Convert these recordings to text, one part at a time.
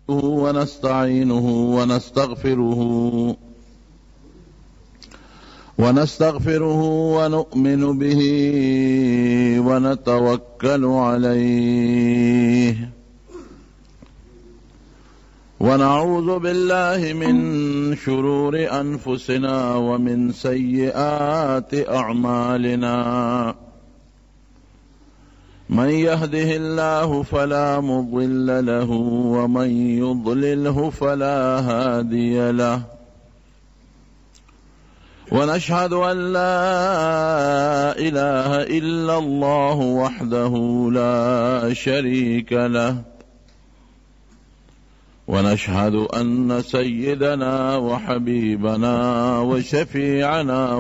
ونستعينه ونستغفره ونؤمن به ونتوكل عليه ونعوذ بالله من شرور أنفسنا ومن سيئات أعمالنا من يهده الله فلا مضل له ومن يضلله فلا هادي له ونشهد أن لا إله إلا الله وحده لا شريك له ونشهد أن سيدنا وحبيبنا وشفيعنا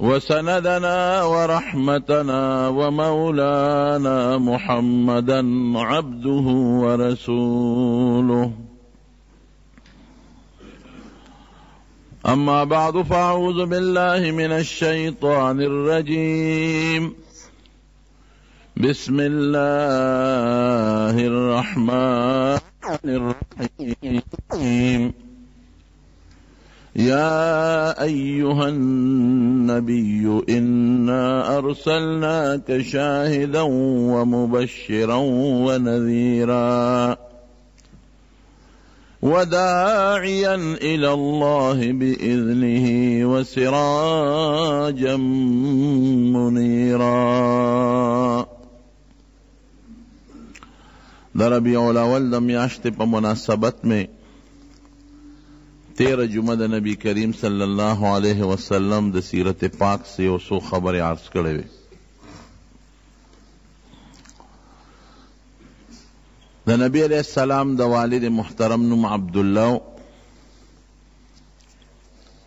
وسندنا ورحمتنا ومولانا محمدا عبده ورسوله أما بعد فأعوذ بالله من الشيطان الرجيم بسم الله الرحمن الرحيم يا أيها النبي إنا أرسلناك شاهدا ومبشرا ونذيرا وداعيا إلى الله بإذنه وسراجا منيرا. در ربیع الاول د میاشتې په مناسبت میں 13 جمعه د نبی کریم صلی الله علیه وسلم د سیرت پاک سے یو څو خبرې عرض کړې وې. د نبی علیہ السلام د والد محترم نوم عبدالله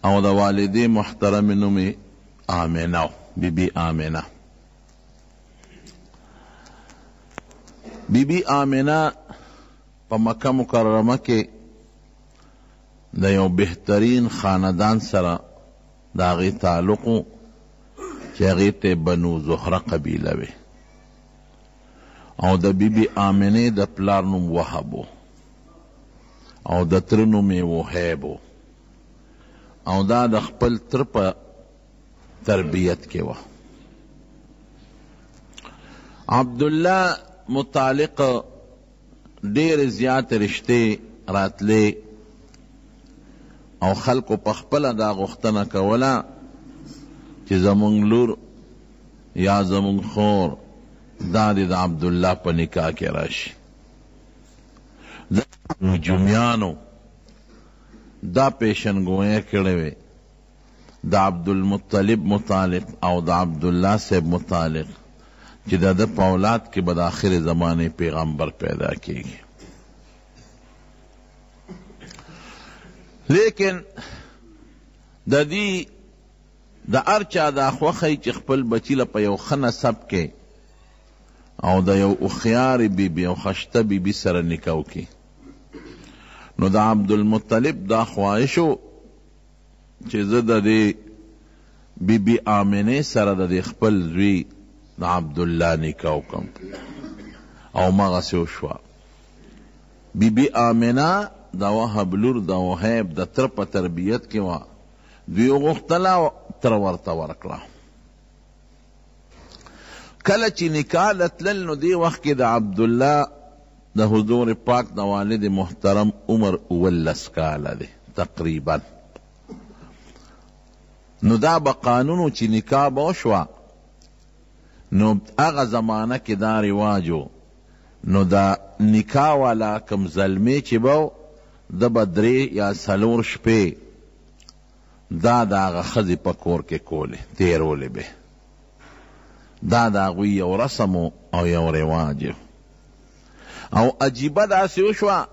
او د والدې محترم نوم آمنه بی بی آمنه. بی بی آمنه په مکه مکرمه کې د یو بهترین خاندان سره د هغې تعلق و چې هغې ته بنو زهره قبیله وې او د بی بی آمنې د پلار نوم وهب و او د تره نوم یې وهیب و او دا د خپل تره په تربیت کې وه. عبدالله متعلق ډېر زیات رشتې راتلې او خلکو په خپله دا غوښتنه کوله چې زمونږ لور یا زمونږ خور دا د عبدالله په نکاح کې راشي. نجومیانو دا پیشنګویه کړې وې د عبدالمطلب متعلق او د عبدالله صاحب متعلق چې د ده په اولاد کې به د آخر زمانې پیغمبر پیدا کېږي. لیکن د دې د هر چا دا خوښی چې خپل بچي له په یو ښه نسب کې او د یو هوښیارې بیبي او خشته بیبي سره نکاح وکړي. نو د عبدالمطلب دا خواهش و چې زه د دې بیبي آمنې سره د دې خپل زوی د عبدالله نکاح وکړم او مغسې وشوه. بیبي آمنه د وهب لور د وهیب د تره په تربیت کې وه. دوی غوښتله تره ورته ورکړه. کله چې نکاح لتلل نو دې وخت کې د عبدالله د حضور پاک د والد محترم عمر 19 کاله دی تقریبا. نو دا به قانونو چې نکاح به وشوه نو هغه زمانه کې دا رواج و نو دا نکاح والا کم زلمی چې به د به 3 یا 4 شپې دا د هغه ښځې په کور کې کولې تېرولې به. دا د هغوی یو رسم او یو رواج او عجیبه داسې وشوه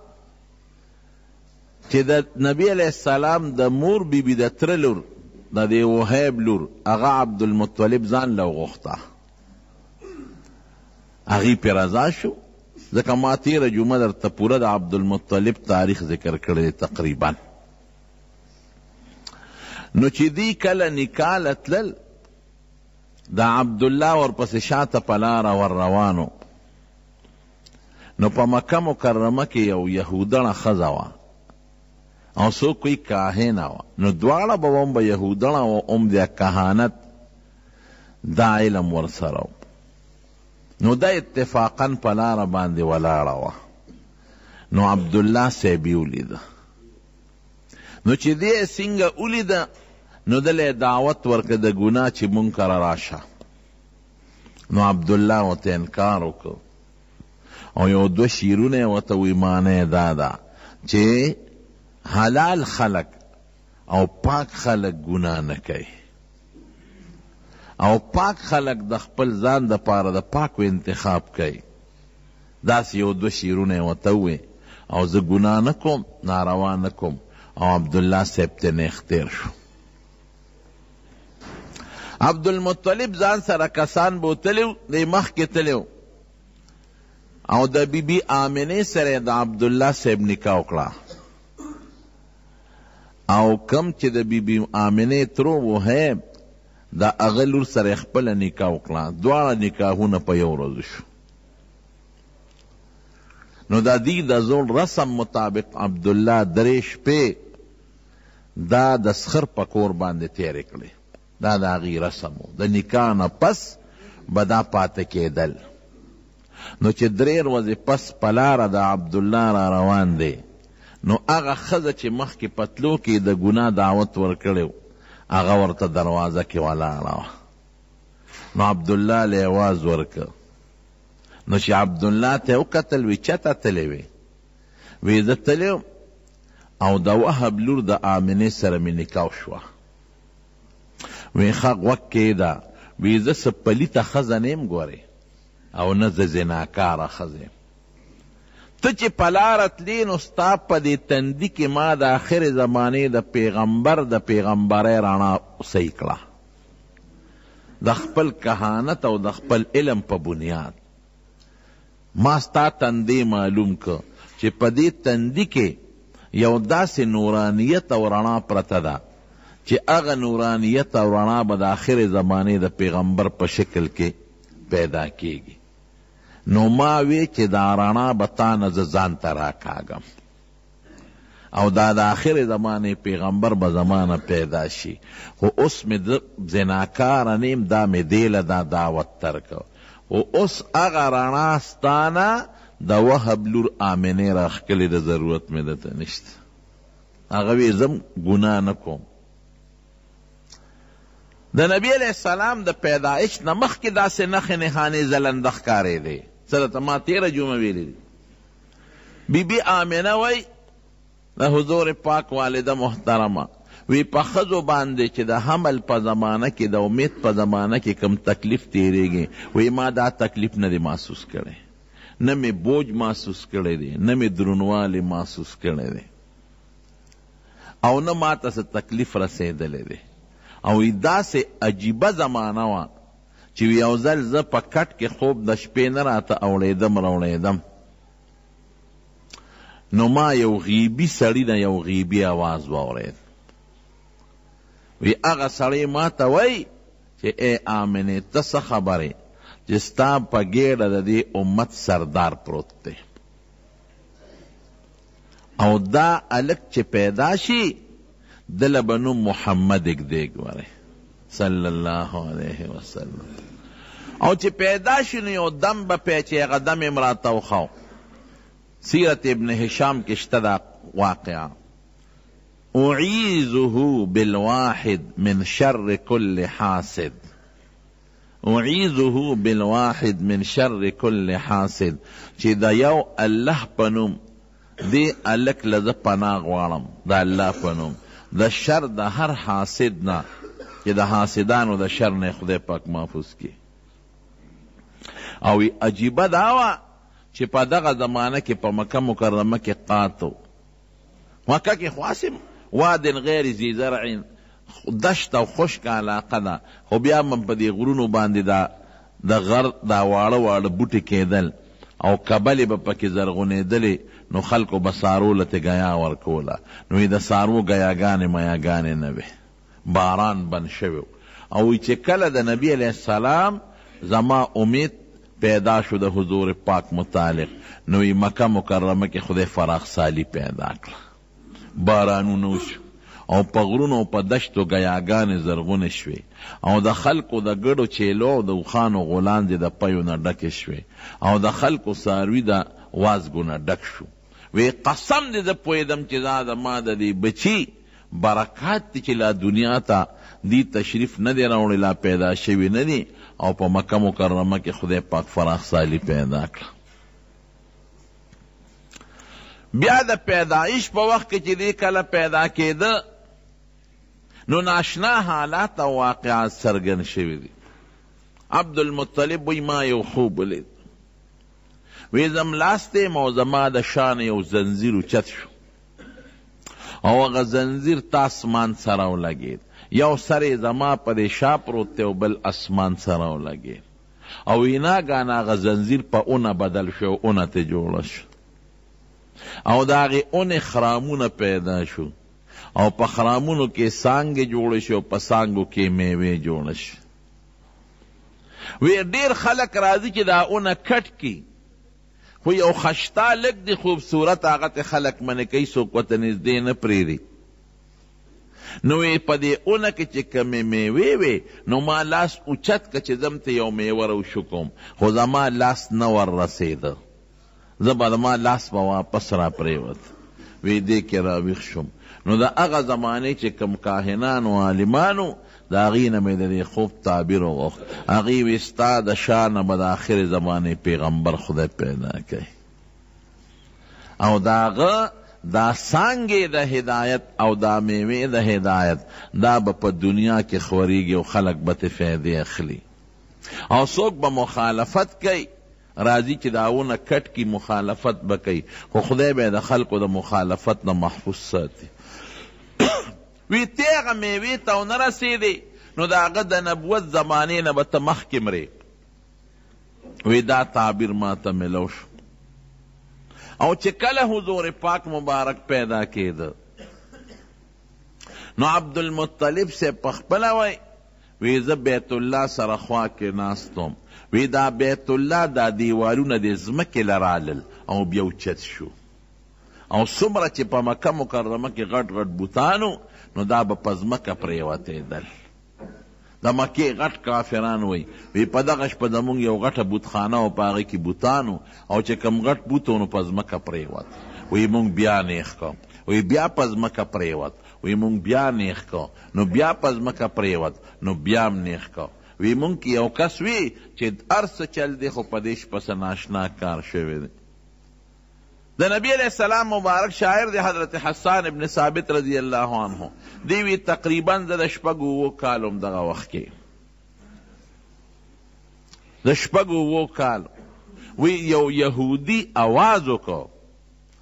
چې د نبی علیہ السلام د مور بیبي د تره لور د دې وهیب لور هغه عبدالمطلب ځان له وغوښته. هغې پې رضا شو ځکه ما تیره جمعه درته پوره د عبدالمطلب تاریخ ذکر کړی تقریبا. نو چې دی کله نکاح لتلل د عبدالله ورپسې شاته په لاره ور روانو نو په مکه مکرمه کې یو یهودنه ښځه وه او څوک کوي کاهنه وه، نو دواړه به هم به یهودنه و هم د کهانت دا علم ورسره و. نو دا اتفاقا په لاره باندې ولاړه وه. نو عبدالله صاحبي ولیده. نو چې دې څنګه ولیده نو دله دعوت ورکړه د ګناه چې مونږ کره راشه. نو عبدالله ورته انکار وکړ او یو دوه شیرونه یې ورته وی معنی دا ده چې حلال خلق او پاک خلق ګناه نه کوي او پاک خلق د خپل ځان د پاره د پاکو انتخاب کوي. داسې یو دوه شیرونه یې ورته ووی او زه ګناه نه کوم، ناروا نه کوم. او عبدالله صاحب ته نیغ تیر شو. عبدالمطلب ځان سره کسان بوتلیو دی مخکې تلیو او د بی بی آمنې سره د عبدالله صاحب نکاح وکړه او کم چې د بی بی آمنې ترو وهیب د هغه لور سره خپله نکاح وکړه. دواړه نکاحونه په یو ورځ شو. نو د دې د زوړ رسم مطابق عبدالله درې شپې دا د سخر په کور باندې تیرې کړې. دا د هغې رسم و. د نکاح نه پس به دا پاته کېدل. نو چې درې ورځې پس په لاره د عبدالله را روان دی نو هغه ښځه چې مخکې پتلو کې د ګناه دعوت ورکړی هغه ورته دروازه کې ولاړه وه. نو عبدالله له اواز ورکړ. نو چې عبدالله ته وکتل وی چته تللی وی؟ وی زه تللی او د وهب لور د آمنې سره مې نکاح شوه. وی ښه غوږ کېږده. وی زه څه پلیته ښځه نه یم ګورې او نه زه زناکاره ښځه یم. ته چې په لاره تلې نو ستا په دې تندي کې ما د آخرې زمانې د پیغمبر د پیغمبرۍ رڼا صحیح کړه د خپل کهانت او د خپل علم په بنیاد. ما ستا تندی معلوم که چې په دې تندي کې یو داسې نورانیت او رڼا پرته ده چې هغه نورانیت او رڼا به د آخرې زمانې د پیغمبر په شکل کې پیدا کیږي. نو ما وی چې دا رڼا به تا نه زه ځان ته راکاږم او دا د آخرې زمانې پیغمبر به زمانه پیدا شي. خو اوس مې زناکاره نیم دا مې دیله دا دعوت ترکه. او اوس هغه رڼا ستانه د وهب لور آمنې راښکلې د ضرورت مې دته نشته. هغه وی زم ګناه نه کوم. د نبی علیہ السلام د پیدایش نه مخکې داسې نښې نښانې ځلنده ښکارېدې. څه درته ما تېره جمعه ویلې دي. بی بی آمنه وی د حضور پاک والده محترمه وی په ښځو باندې چې د حمل په زمانه کې د امید په زمانه کې کم تکلیف تېرېږي وی ما دا تکلیف نه دی محسوس کړی، نه مې بوج محسوس کړی دی، نه مې درونوالی محسوس کړی دی او نه ما ته څه تکلیف رسېدلی دی. او داسې عجیبه زمانه وه چې یو ځل زه په کټ کې خوب د شپې نه راته اوړېدم نو ما یو غیبي سړي نه یو غیبي آواز واورېد. وی هغه سړی ما ته وی چې ای آمنې ته څه خبرې چې ستا په ګېډه د دې امت سردار پروت دی او دا هلک چې پیدا شي دله به نوم محمد اږدې ګورې صلی الله علیه وسلم. او چې پیدا شي نو یو دم به پی چې هغه دم یې راته وښو. سیرت ابن هشام کې شته دا واقعه. اعیذه بالواحد من شر كل حاسد. اعیذه بالواحد من شر كل حاسد چې دا یو الله په نوم دې هلک له زه پناه غواړم د الله په نوم د شر د هر حاسد نه چې د حاسدانو د شر نه خدای پاک محفوظ کی. او عجیبه دا وه چې په دغه زمانه کې په مکه مکرمه کې قاتو مکه کې خواسم واد غیر ذی زرع دشت او خشک علاقه ده خو بیا هم په دې غرونو باندې د غر دا واړه واړه بوټي کېدل او کبلې به پکې زرغونېدلې نو خلکو به سارو لته ګیا ورکوله. نو د سارو ګیاګانې میاګانې نه وې، باران بند شوی او چې کله د نبی علیه السلام زما امید پیدا شو د حضور پاک متعلق، نوی مکه مکرمه کې خدای فراخ سالی پیدا کړه، بارانونه وشو او په غرونو او په دشتو ګیاګانې زرغونې شوې او د خلکو د ګډو چیلو او د اوښانو غولاندې د پیو نه ډکې شوې او د خلکو څاروي د وازګو نه ډک شو. وی قسم دې زه پوهېدم چې دا د ما د دې بچي برکات دي چې لا دنیا ته دی تشریف نه دی راوړی، لا پیدا شوي نه دي او په مکه مکرمه کې خدای پاک فراخ سالی پیدا کړه. بیا د پیدایش په وخت کې چې دی کله پیدا کېده نو ناشنا حالات او واقعات څرګند شوي دي. عبدالمطلب وی ما یو خوب ولید، وی زملاستې مو زما د شان یو زنځیر اوچت شو او هغه زنځیر تا اسمان سره ولګېد، یو سر یې زما په دې شا پروت دی او بل اسمان سره ولګېد او ویناګانې هغه زنځیر په اونه بدل شو، اونه ته جوړه شو او د هغې اونې خرامونه پیدا شو او په خرامونو کې سانګې جوړې شو، په سانګو کې میوې جوړه شو. وی ډېر خلک راځي چې دا اونه کټ کي، خو یو خشتا لږ دی خوبصورت، هغه ته خلک منې کوي، څوک ورته نږدې نه پرېږدي. نو په دې اونه کې چې کمې میوې وې نو ما لاس اوچت که چې ځم ته یو میوه روشو کوم، خو زما لاس نه ور رسېده، زه به ما لاس به واپس را پرېوت. وی دې کې راویښ شوم. نو د هغه زمانې چې کم کاهنانو عالمانو د هغې نه مې د دې خوب تعبیر وغوښت. هغې وی ستا د شا نه به د آخر زمانې پیغمبر خدای پیدا کوي او د هغه دا څانګې د هدایت او دا میوې د هدایت دا به په دنیا کې خورېږي او خلک به ترې فایدې اخلي او څوک به مخالفت کوي، راځي چې داونه کټ کی مخالفت به کوي، خو خدای به د خلکو د مخالفت نه محفوظ ساتي. وی ته هغه میوې ته ونه رسېدې نو د هغه د نبوت زمانې نه به ته مخکې مرې. وی دا تعبیر ما ته ملو شو او چې کله حضور پاک مبارک پیدا کېده نو عبدالمطلب سے پخپله وی زه بیت الله سره خوا کې ناستم، وی دا بیت الله دا دیوالونه د ځمکې لرالل او بیا اوچت شو او څومره چې په مکه مکرمه کې غټ غټ بوتانو نو دا به په ځمکه پرېوتېدل. د مکې غټ کافران وی په دغه شپه زمونږ یو غټه بوتخانه او په هغې کې بوتانو او چې کم غټ بوت و نو په ځمکه پرېوت. وی مونږ بیا نیغ کو، وی بیا په ځمکه پرېوت، وی مونږ بیا نیغ کو، نو بیا په ځمکه پرېوت، نو بیا هم نیغ کو. وی مونږ کې یو کس وی چې هر څه چل دی خو په دې شپه څه ناشنا کار شوی دی. د نبی علیہ السلام مبارک شاعر دی حضرت حسان ابن ثابت رضی اللہ عنہ، دیوی تقریبا د شپږو اوو کالو دغه وخت کې د شپږو اوو کالو وی یو یهودي آواز وکړو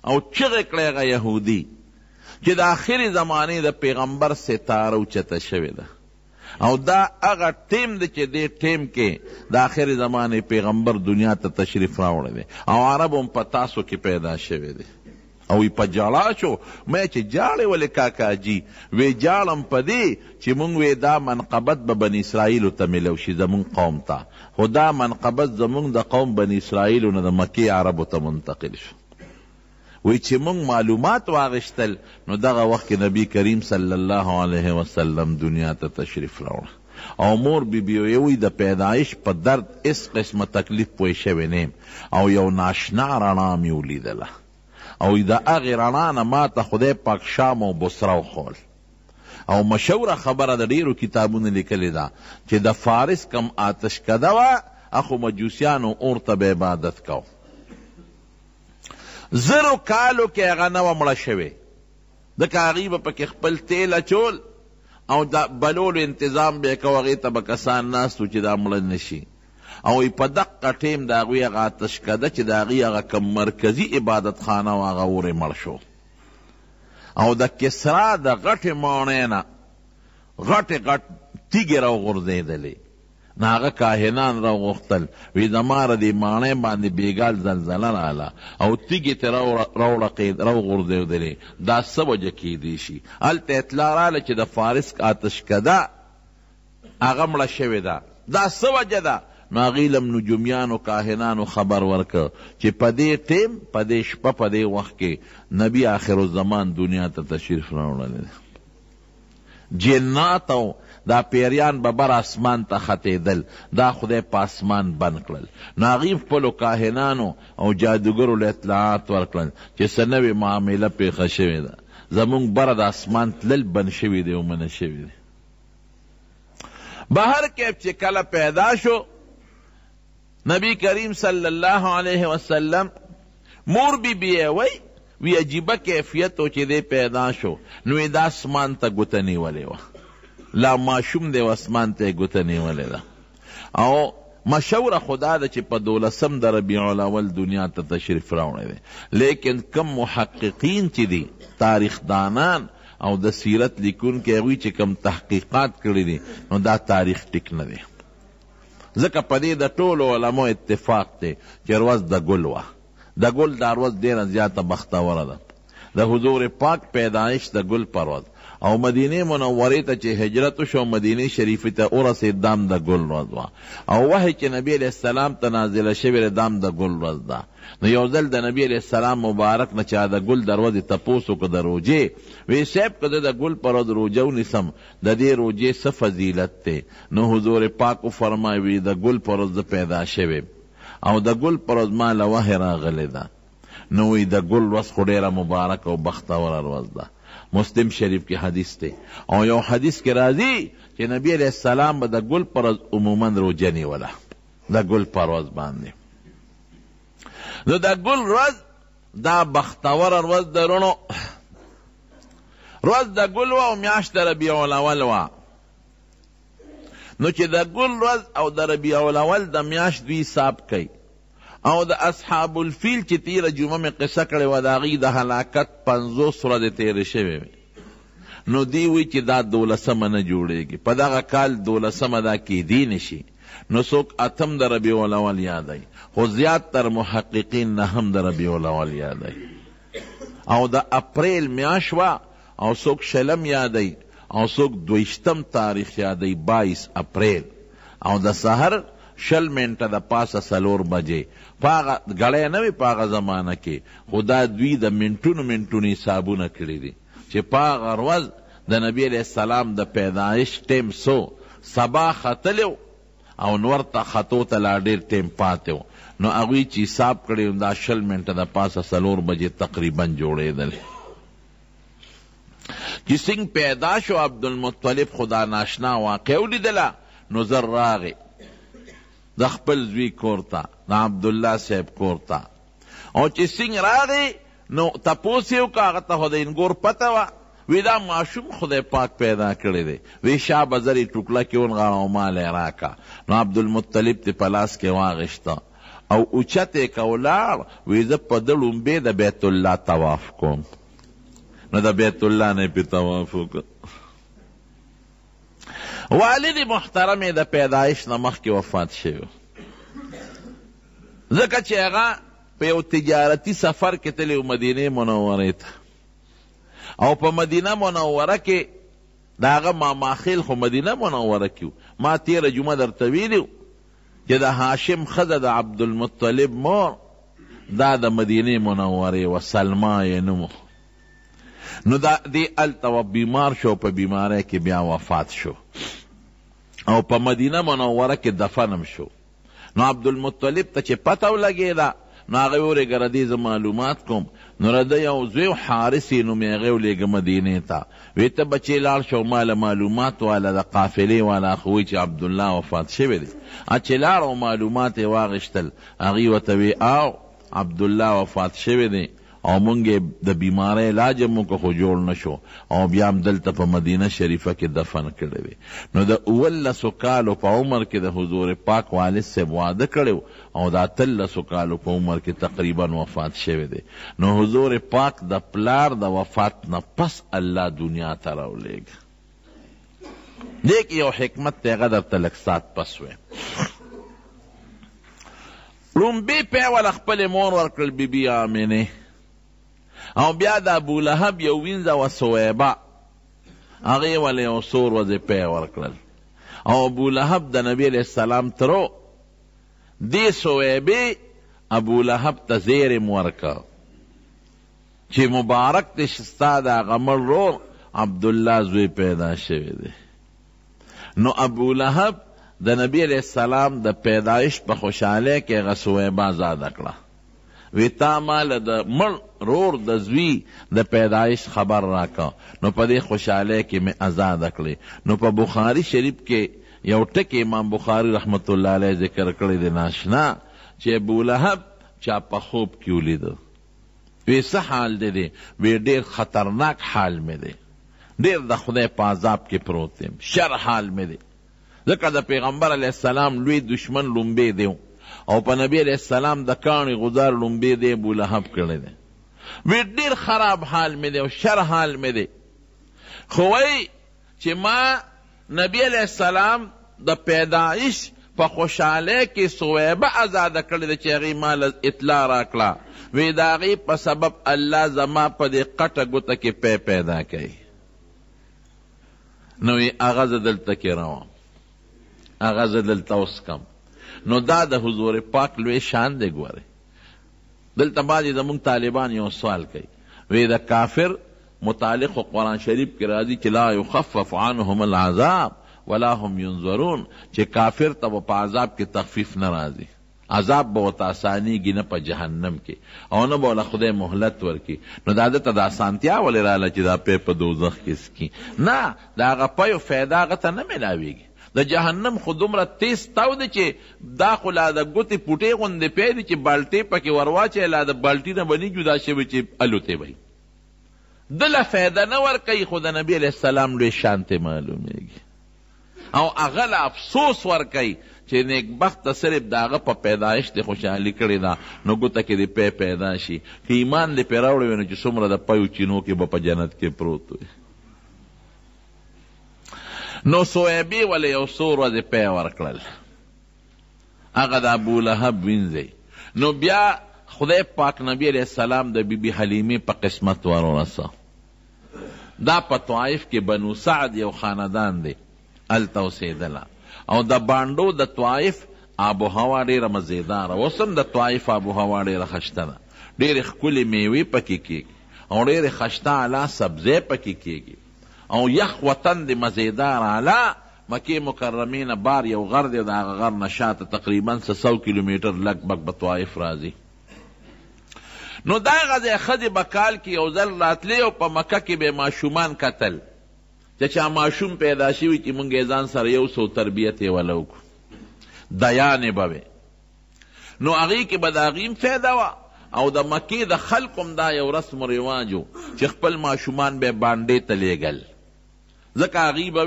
او چغې کړی هغه یهودي چې د آخري زمانې د پیغمبر ستاره اوچته شوې ده او دا هغه ټیم دی چې دې ټیم کې د آخر زمانې پیغمبر دنیا ته تشریف راوړی دی او عرب هم په تاسو کې پیدا شوی دی. او په جاړه شو، مې چې جاړې ولې کاکاجي، وی جاړم په دې چې مونږ وی دا منقبت به بني اسرائیلو ته میلو شي زمونږ قوم ته، خو دا منقبت زمونږ د قوم بني اسرائیلو نه د مکې عربو ته منتقل شو. وی چې مونږ معلومات واغشتل نو دغه وخت کې نبی کریم صلی الله علیه وسلم دنیا ته تشریف راوړ او مور بیبی وی د پیدایش په درد اس قسمه تکلیف پوه شوی نیم او یو ناشنا رڼا مې ولیدله او د هغې رڼا نه ما ته خدای پاک شام او بصره وښول او مشهوره خبره د ډېرو کتابونو لیکلې ده چې د فارس کم آتشکده وه اخو مجوسیانو اور ته به عبادت کو. زرو کالو کې هغه نه وه مړه شوې، ځکه هغې به پکې خپل تیل اچول او د بلولو انتظام به یې کو، هغې ته به کسان ناست و چې دا مړه نشي او په دقه ټیم د هغوی هغه آتشکده چې د هغې هغه کم مرکزي عبادت خانه و هغه ورې مړ شو او د کسرا د غټې ماڼۍ نه غټې غټ تیږې راوغورځېدلې نو هغه کاهنان راوغوښتل وی زما د دې ماڼۍ باندې بېګال زلزله راله او تیږې ترې راوغورځېدلې، دا څه وجه کیدی شي؟ هلته اطلاع راله چې د فارس آتشکده هغه مړه شوې ده، دا څه وجه ده؟ نو هغې لم نجومیانو کاهنانو خبر ورکړ چې په دې ټیم په دې شپه په دې وخت کې نبي آخر الزمان دنیا ته تشریف راوړلی دی. جنات او دا پیریان به بر اسمان ته ختېدل، دا خدای په اسمان بند کړل. نو هغې خپلو کاهنانو او جادوګرو له اطلاعات ورکړل چې څه نوې معامله پېښه شوې ده، زمونږ بره د اسمان تلل بند شوي دی او منع شوي دی. بهر کیف چې کله پیدا شو نبی کریم صلی الله علیه وسلم مور بی بی وی عجیبه کیفیت و چې دی پیدا شو نو دا اسمان ته ګوته نیولې وه، لا ماشوم دی و اسمان ته یې ګوته نیولې ده. او مشوره خدا ده چې په 12 د ربیع الاول دنیا ته تشریف راوړی دی، لیکن کم محققین چې دي تاریخ دانان او د سیرت لیکونکي هغوی چې کم تحقیقات کړي دي نو دا تاریخ ټیک نه دی، ځکه په دې د ټولو علماء اتفاق دی چې ورځ د ګل وه. د ګل دا ورځ ډېره زیاته بختوره ده، د حضور پاک پیدایش د ګل پر ورځ، او مدینه منورې ته چې هجرت وشو مدینه شریفې ته ورسېد دام د ګل ورځ وه، او وحی چې نبی علیه السلام ته نازله شوې دام د ګل ورځ ده. نو یو ځل د نبی علیه السلام مبارک نه چا د ګل دروازې تپوس وکړه د روجې، وی صاحب که د ګل پر ورځ روجه ونیسم د دې روجې څه فضیلت دی؟ نو حضور پاک وفرمایي د ګل پر ورځ پیدا شوی او د ګل پر ورځ ما له وحی راغلی ده، نو وی د ګل ورځ خو ډېره مبارک او بختوره ورځ ده. مسلم شریف کې حدیث دی، او یو حدیث کې راځي چې نبی علیہ السلام به د ګل پر ورځ عموما روجه نیوله، د ګل پر ورځ باندې. نو د ګل ورځ دا بختوره ورځ د رڼو ورځ د ګل وه او میاشت د ربیع الاول وه. نو چې د ګل ورځ او د ربیع الاول د میاشت دوی حساب کوي، او د اصحاب الفیل چې تیره جمعه مې قصه کړې وه د هغې د هلاکت 50 ورځې تېرې شوې وې، نو دی وی چې دا 12 نه جوړېږي، په دغه کال 12 دا کېدی نشي، نو څوک 8 د ربیع الاول یادوي، خو زیات تر محققین 9 د ربیع الاول یادوي، او د اپریل میاشت وه او څوک 20 یادوي او څوک 22 تاریخ یادوي 22 اپریل، او د سحر 20 منټه د پاسه 4 بجې. پاغه غړی نه وي پاغه زمانه کې، خو دا دوی د منټونو حسابونه کړي دي چې پاغه ورځ د نبی علیہ السلام د پیدایش ټیم سو سبا ختلو او نور ته خطو ته لا ډېر ټیم پاتې و، نو هغوی چې حساب کړی دا 20 منټه د پاسه 4 بجې تقریبا جوړېدل. چې څنګه پیدا شو عبدالمطلب خدا ناشنا واقع ولیدله نو زر راغی د خپل زوی کور ته، د عبدالله صاحب کور ته، او چې څنګه راغی نو تپوس یې وکړه، هغه ته خو د انګور پته وه، وی دا ماشوم خدای پاک پیدا کړی دی، وی شا بزر یې ټوکله کې ونغاړه او مال یې راکړه. نو عبدالمطلب ته په لاس کې واغېسته او اوچت یې که ولاړ، وی زه په ده لومبې د بیت الله طواف کوم. نو د بیت الله نه یې پې طواف وکړه. والد محترم د پیدایش نه مخکې وفات شوی، ځکه چې هغه په یو تجارتي سفر کې تللی و مدینې منورې ته، او په مدینه منوره کې د هغه ماماخیل خو مدینه منوره کې و. ما تیره جمعه درته ویلي و چې د هاشم ښځه د عبدالمطلب مور دا د مدینې منورې و، سلما یې نوم. نو دا دی هلته بیمار شو، په بیماری کې بیا وفات شو او په مدینه منوره کې دفنم شو. نو عبدالمطلب ته چې پته ولګېده نو هغه ورېږه ردې زه معلومات کوم. نو رده یو زوی حارس یې نوم یې هغې ولېږه مدینې ته، وی ته بچې لاړ شو ماله معلومات والا د قافلې والا خو وی چې عبدالله وفات شوی دی. چې لاړ او معلومات یې واغېشتل، هغې ورته وی او عبدالله وفات شوی دی او مونږ د بیماری علاج مونږ خو جوړ نشو، او بیا هم دلته په مدینه شریفه کې دفن کړی وی. نو د 19 کالو په عمر کې د حضور پاک والد صاحب واده کړی او د 13 کالو په عمر کې تقریبا وفات شوی دی. نو حضور پاک د پلار د وفات نه پس الله دنیا ته راولېږه. دیک یو حکمت دی، هغه درته لږ سات پس وی. لومبې پیول خپلې مور ورکړل بیبي آمنې، او بیا د ابولهب یو وینځه و سویبه هغې ولې یو 100 ورځې پی ورکړل، او ابولهب د نبی علیه السلام ترو دې صویبې ابو لهب ته زیرم ورکه چې مبارک دې ستا د هغه مړ ورور عبدالله زوی پیدا شوی دی. نو ابو لهب د نبی علیہ السلام د پیدایش په خوشحالی کې هغه صویبه آزاده کړه. وی تا مال د مړ رور د زوی د پیدایش خبر راکا، نو په دې خوشحالی کې مې آزاده کړې. نو په بخاری شریف کې یو ټکی امام بخاری رحمت الله علیه ذکر کړی دی ناشنا، چې ابو لهب چا په خوب کې ولیده. وی څه حال دی؟ وی ډېر خطرناک حال مې دی، ډېر د خدای په عذاب کې پروت یم، شر حال مې دی. ځکه د پیغمبر علیه السلام لوی دشمن لومبی دی او په نبی علیہ السلام د کاڼي غزار لومبی دی ابو لهب کړی دی. وی ډېر خراب حال مې دی او شر حال مې دی. خو وی چې ما نبی علیہ السلام د پیدایش په خوشحالی کې صویبه آزاده کړې ده چې هغې ما اطلاع راکړه. وی د هغې په سبب الله زما په دې قټه ګوته کې پیدا کوي. نو وی هغه زه دلته کې روم، هغه زه دلته اوس کم. نو دا د حضور پاک لوی شان دی. ګوره دلته بعضې زمونږ طالبان یو سوال کوي، وی د کافر متعلق قرآن شریف کې راځي چې لا یخفف عنهم العذاب ولا هم ينظرون، چې کافر ته په عذاب کې تخفیف نه راځي، عذاب به ورته اسانیږي نه په جهنم کې او نه به ورله خدای مهلت ورکي. نو دا دته د اسانتیا ولې راله چې دا پی په دوزخ کې سکي؟ نه، د هغه پیو فایده هغه ته نه میلاویږي. د جهنم خو دومره تیز تاو دی چې دا خو لا د ګوتې پوټې غوندې پی دی چې بالټې پکې ورواچی، لا د بالټي نه به نه جدا شوی چې الوتی به دله فایده نه ورکوي. خو د نبي علیہ السلام لوی شان ته معلومیږي او هغه له افسوس ورکوي چې نیکبخته صرف د هغه په پیدایش دې خوشحالي کړې ده، نو ګوته کې دې پی پیدا شي. که ایمان دې پې راوړی وي نو چې څومره د پیو چینو کې به په جنت کې پروت وي. نو صویبې ولې یو څو ورځې پی ورکړل، هغه د ابو لهب وینځئ. نو بیا خدای پاک نبی علیہ السلام د بی بی حلیمې په قسمت ورورسه. دا په طائف کې بنو سعد یو خاندان دی، هلته اوسېدله او د بانډو د طائف آب و هوا ډېره مزیداره. اوس هم د طائف آب و هوا ډېره خشته ده، ډېرې ښکلې میوې پکې کېږي او ډېرې خشته اعلی سبزی پکې کېږي او یخ وطن د مزیدار اعلی. مکې مکرمې نه بار یو غر دی، د هغه غر نه شاته تقریبا 100 کیلومیټر لږ بګ به طائف راځي. نو دا غځای ښځې به کال کې یو ځل راتلې او په مکه کې به ماشومان کتل چې چا ماشوم پیدا شوي چې مونږ یې ځان سره یو څو تربیت یې وله وکړو، دیانې به وې. نو هغې کې به د هغې فایده وه او د مکې د خلقو هم دا یو رسم و رواج و چې خپل ماشومان به بانډې ته لیږل. ځکه هغې به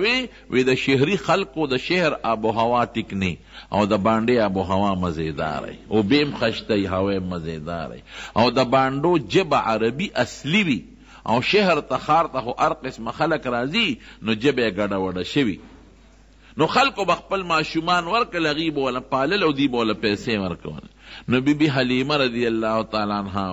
وی د شهري خلقو د شهر آب و هوا ټیک نه او د بانډې آب و هوا مزیدار او بیم خشته هوا مزیدار او د بانډو جبه عربي اصلي وي او شهر ته ښار ته خو هر قسمه خلک راځي نو جبه یې ګډه وډه شوي. نو خلکو به خپل ماشومان ورکړل، هغې به وله پالل او دوی به وله پیسې ورکول. نو بی بی حلیمه رضی الله تعالی عنها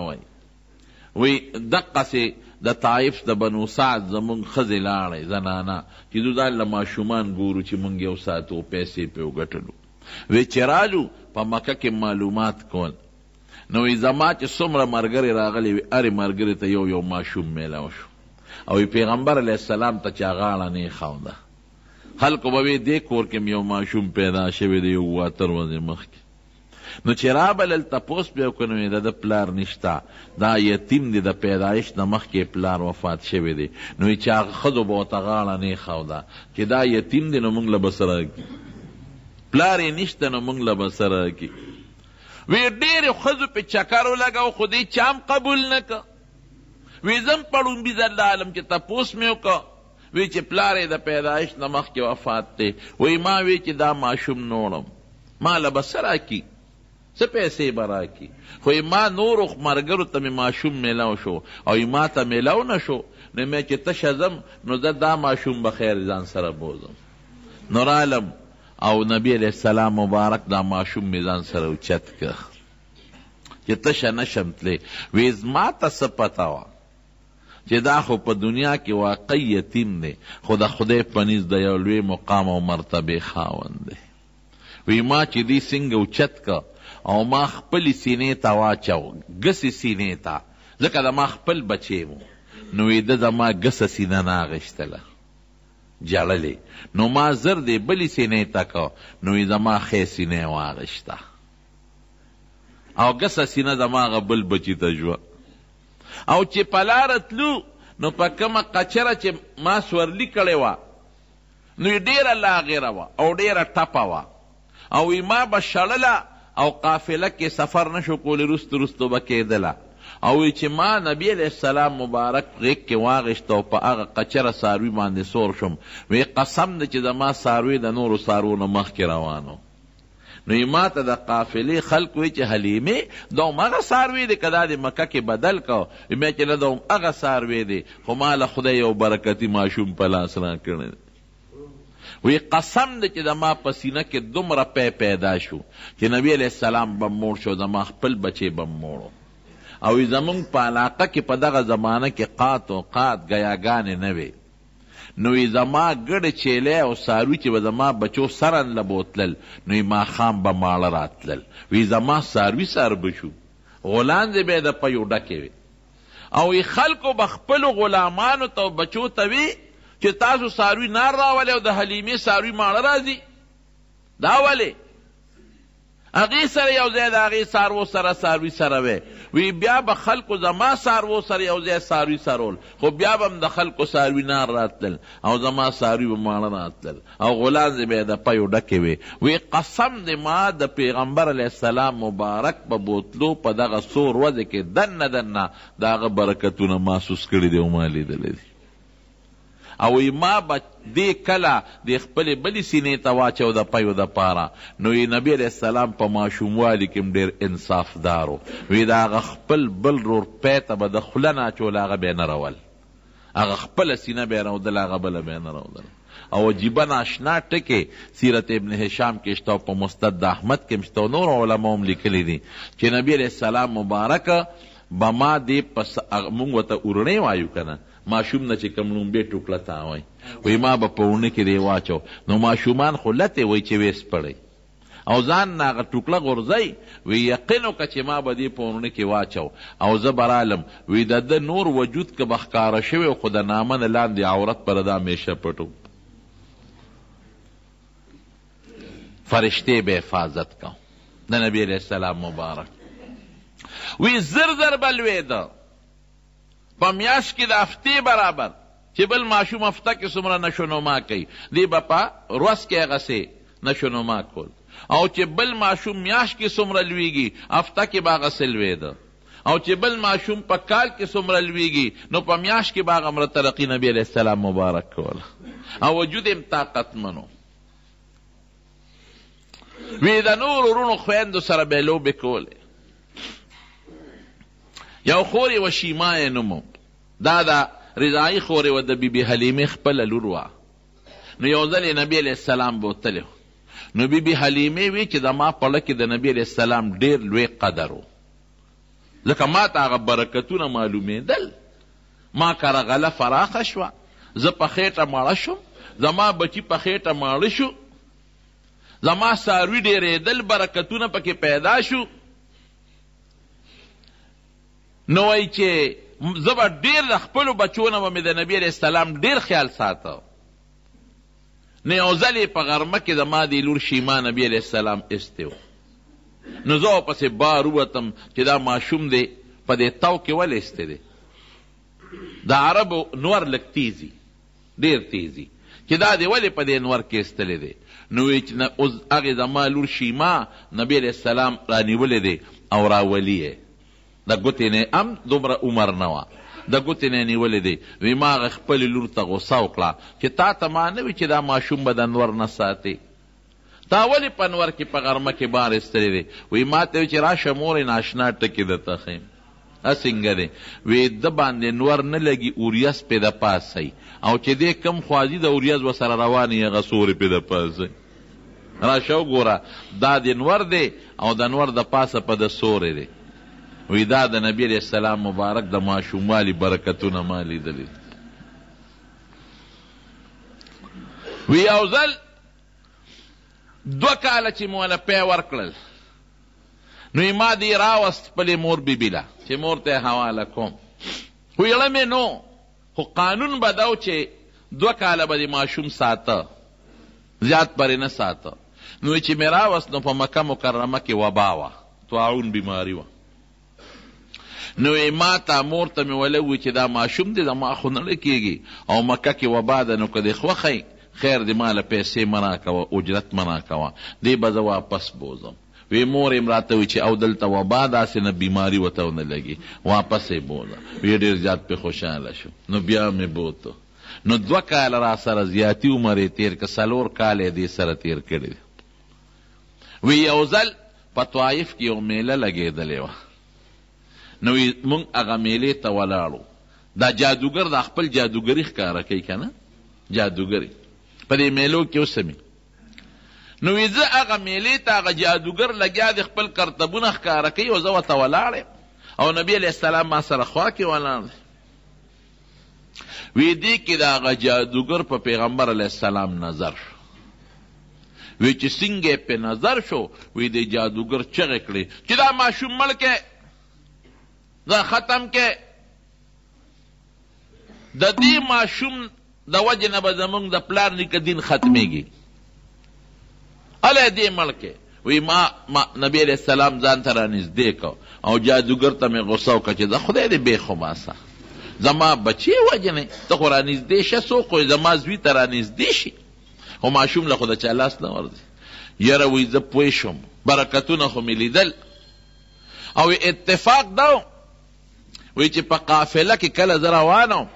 وی دقسې د طائف د بنو سعد زمونږ ښځې لاړی زنانه چې دوی ځان له ماشومان ګورو چې مونږ یو ساتو پیسې پې وګټلو. وی چې رالو په مکه کې معلومات کول، نو وی زما چې څومره ملګرې راغلي وي هرې ملګرې ته یو یو ماشوم میلاو شو او پیغمبر علیه السلام ته چا غاړه نه ښوده. خلکو به وی دې کور کې یو ماشوم پیدا شوی دی یو 7 ورځې مخکې. نو چې رابلل تپوس بیا وکړو نو د پلار نشته، دا یتیم دی، د پیدایش نه مخکې پلار وفات شوی دی. نو چې هغه ښځو به ورته غاړه نه ښوده چې دا یتیم دی نو موږ له به څه راکړي، پلار یې نشته نو موږ له به څه راکړي. وی ډېرې ښځو پې چکر ولګو خو دې چا هم قبول نه که. وی زم په ړومبي ځل د عالم چې تپوس مې وکړه، وی چې پلار یې د پیدایش نه مخکې وفات دی. وی ما وی چې دا ماشوم نوړم ما له به څه راکړي، څه پیسې به راکړي. خو ما نورو ملګرو ته مې ماشوم میلاو شو او ما ته میلاو نه شو، نو مې چې تشه ځم نو زه دا ماشوم به خیر ځان سره بوزم. نو رالم او نبی علیہ السلام مبارک دا ماشوم مې ځان سره اوچت که چې تشه نشم تلی. وی زما ته څه پته وه چې دا خو په دنیا کې واقعي یتیم دی خو د خدای په نزد د یو لوی مقام او مرتبې خاوند دی. وی ما چې دی څنګه اوچت که او ما خپلې سینې ته واچو ګسې سینې ته، ځکه د ما خپل بچی مو، نو وی ده زما ګسه سینه نه اغېشتله جړلې، نو ما زر دی بلې سینې ته که، نو وی زما ښې سینه یې واغېشته او ګسه سینه زما هغه بل بچي ته ژوه. او چې په لاره تلو نو په کومه قچره چې ما سورلي کړې وه نو یې ډېره لاغېره وه او ډېره ټپه وه، او وی ما به شړله او قافله کې سفر نشو کولی، رستو رستو به کېدله. او وی چې ما نبی علیه السلام مبارک غیږ کې واغېشته او په هغه قچره څاروي باندې سور شم، وی قسم ده چې زما څاروي د نورو څاروو نه مخکې روانو. نو ما ته د قافلې خلق وی چې حلیمې دا همغه څاروی دی که دا د مکه کې بدل کو؟ مې چې نه دا همغه څاروی دی، خو ما له خدای یو برکتي ماشوم په لاس را کړی. وی قسم دی چې زما په سینه کې دومره پیدا شو چې نبی علیه السلام به موړ شو، زما خپل بچی به موړو. او زمونږ په علاقه کې په دغه زمانه کې قات و قات ګیاګانې نه وې، نو زما ګډې چیلی او څاروي چې به زما بچو سرن له بوتلل، نو ماښام به ماړه راتلل، وی زما څاروي سر به شو، غولانځې به یې د پیو ډکې وې. او خلکو به خپلو غلامانو ته او بچو ته وي چې تاسو څاروي نار راولئ او د حلیمې څاروي ماړه راځي. دا ولې؟ هغې سره یو ځای د هغې څاروو سره څاروي سره وی، وی بیا به خلکو زما څاروو سره یو ځای څاروي سرول، خو بیا به هم د خلکو څاروي نار راتلل او زما څاروي به ماړه راتلل او غولانځې به یې د پیو ډکې وې. وی قسم دی ما د پیغمبر علیه السلام مبارک په بوتلو په دغه سور وځې کې دننه دننه د هغه برکتونه محسوس کړي دي او ما لیدلی دي. او ما به دې کله د خپلې بلې سینې ته واچو د پیو دپاره، نو نبی علیه السلام په ماشوموالي کې هم ډېر انصافدار و. وی د هغه خپل بل رور پی ته به د خوله نه اچول، هغه به یې نه رول، هغه خپله سینه به یې رودل، هغه بله به یې نه رودل. او عجیبه ناشنا ټکې سیرت ابن هشام کې شته او په مستد احمد کې هم شته او نور علماو هم لیکلي دي چې نبی علیه السلام مبارکه به ما دې مونږ ورته اورڼۍ وایو که نه، ماشوم نه چې کوم لومبې ټوکله ته وایي، وی ما به په اوړنه کې دی واچو، نو ماشومان خو لتې وایي چې ویس پړی او ځان نه هغه ټوکله غورځئ. وی یقین وکړه چې ما به دې په اوړنه کې واچو او زه به رالم، وی د ده نور وجود که به ښکاره شوی خو د نامه نه لاندې عورت پر ده همیشه پټو، فرشتې به حفاظت کو د نبی علیه السلام مبارک. وی زر زر به لوېده په میاشت کې د هفتې برابر، چې بل ماشوم هفته کې څومره نشونما کوي دی به په ورځ کې هغسې نشونما کول، او چې بل ماشوم میاشت کې څومره لویږي هفته کې به هغسې لوېده، او چې بل ماشوم په کال کې څومره لویږي نو په میاشت کې به هغه مره ترقي نبي علیه السلام مبارک کوله او وجود یې طاقتمن و. وی د نورو وروڼو خویندو سره به یې لوبې کولې. یو خور یې و شیما یې نوم و، دا د رضایي خور یې و د بیبي حلیمې خپله لور وه. نو یو ځل یې نبي علیه السلام بوتلی، نو بیبي حلیمې وی چې زما په زړه کې د نبي علیه السلام ډېر لوی قدر و، ځکه ما ته هغه برکتونه معلومېدل. ما کره غله فراخه شوه، زه په خېټه ماړه شوم، زما بچي په خېټه ماړه شو، زما څاروي ډېرېدل، برکتونه پکې پیدا شو. نو وایي چې زه به ډېر د خپلو بچو نه به مې د نبي علیه السلام ډېر خیال ساته. نو یو ځل یې په غرمه کې زما د لور شیما نبي علیه السلام ایستی و، نو زه ورپسې بار ووتم چې دا ماشوم دی په دې تو کې ولې ایستی دی. د عربو نور لږ تیزي، ډېر تیزي، چې دا دی ولې په دې نور کې ایستلی دی. نو وایي چې اوس هغې زما لور شیما نبي علیه السلام رانیولی دی او راولي یې، د ګوتې نه هم دومره عمر نه وه، د ګوتې نه یې نیولې دی. وی ما هغه خپلې لور ته غوسه وکړه چې تا ته ما نه وي چې دا ماشوم به د انور نه ساتې، تا ولې په انور کې په غرمه کې بار ایستلی دی. وی ما ته وی چې راشه مورې ناشنا ټکې درته ښیم. څنګه دی؟ وی ده باندې انور نه لګي، اوریاس پې د پاسئ، او چې دی کم خوازي د اوریاس ورسره روان یې هغه سورې پې د پاسئ. راشه وګوره دا د انور دی او د انور د پاسه په د سورې دی. وی دا د نبی علیه السلام مبارک د ماشوموالي برکتونه ما لیدلي. وی یو ځل 2 کاله چې موله پی ورکړل نو ما دې راوست خپلې مور بیبي له چې مور ته یې حواله کوم ویړه مې نو خو قانون به دا و چې 2 کاله به دې ماشوم ساته زیات پرې نه ساته نو چې مې راوست نو په مکه مکرمه کې وبا وه طاعون بیماري وه نو ما ته مور ته مې ویلی وي چې دا ماشوم دی زما خو نه کېږي او مکه کې وبا ده نو که دې خوښی خیر دې ما له پیسې مه راکوه اجرت مه راکوه دې به زه واپس بوزم وی مور یې راته وي چې او دلته وبا داسې نه بیماري ورته ونه لګي واپس یې بوزه وی ډېر زیات پې خوشحاله شو نو بیا مې بوته نو 2 کاله را سره زیاتي عمر یې تېر که 4 کاله یې دې سره تېر کړي وی یو ځل په طایف کې یو میله لګېدلې وه نو مونږ هغه میلې ته ولاړو دا جادوګر دا خپل جادوګري ښکاره کوي که نه جادوګري په دې میلو کې اوسمي نو وی زه هغه میلې ته هغه جادوګر لګیا د خپل کرتبونه ښکاره کوي او زه ورته ولاړ او نبي علیه السلام ما سره خوا کې ولاړ دی وی دې کې د هغه جادوګر په پیغمبر علیه السلام نظر شو وی چې څنګه په نظر شو وی د جادوګر چغې کړې چې دا ماشوم مړ کې دا ختم کې د دې ماشوم د وجې نه به زمونږ د پلار نیکه دین ختمېږي الی دې مړ کې وی ما نبی علیه السلام ځان ته رانږدې کو او جادوګر ته مې غصه وکړه چې د خدای دې بېخو باسه زما بچې وجنې ته خو رانږدې شه څوک خو زما زوی ته رانږدې شي خو ماشوم له خو د چا لاس نه ورځي یاره وی زه پوه شم برکتونه خو مې لیدل او اتفاق دا وی چې په قافله کې کله زه روان وم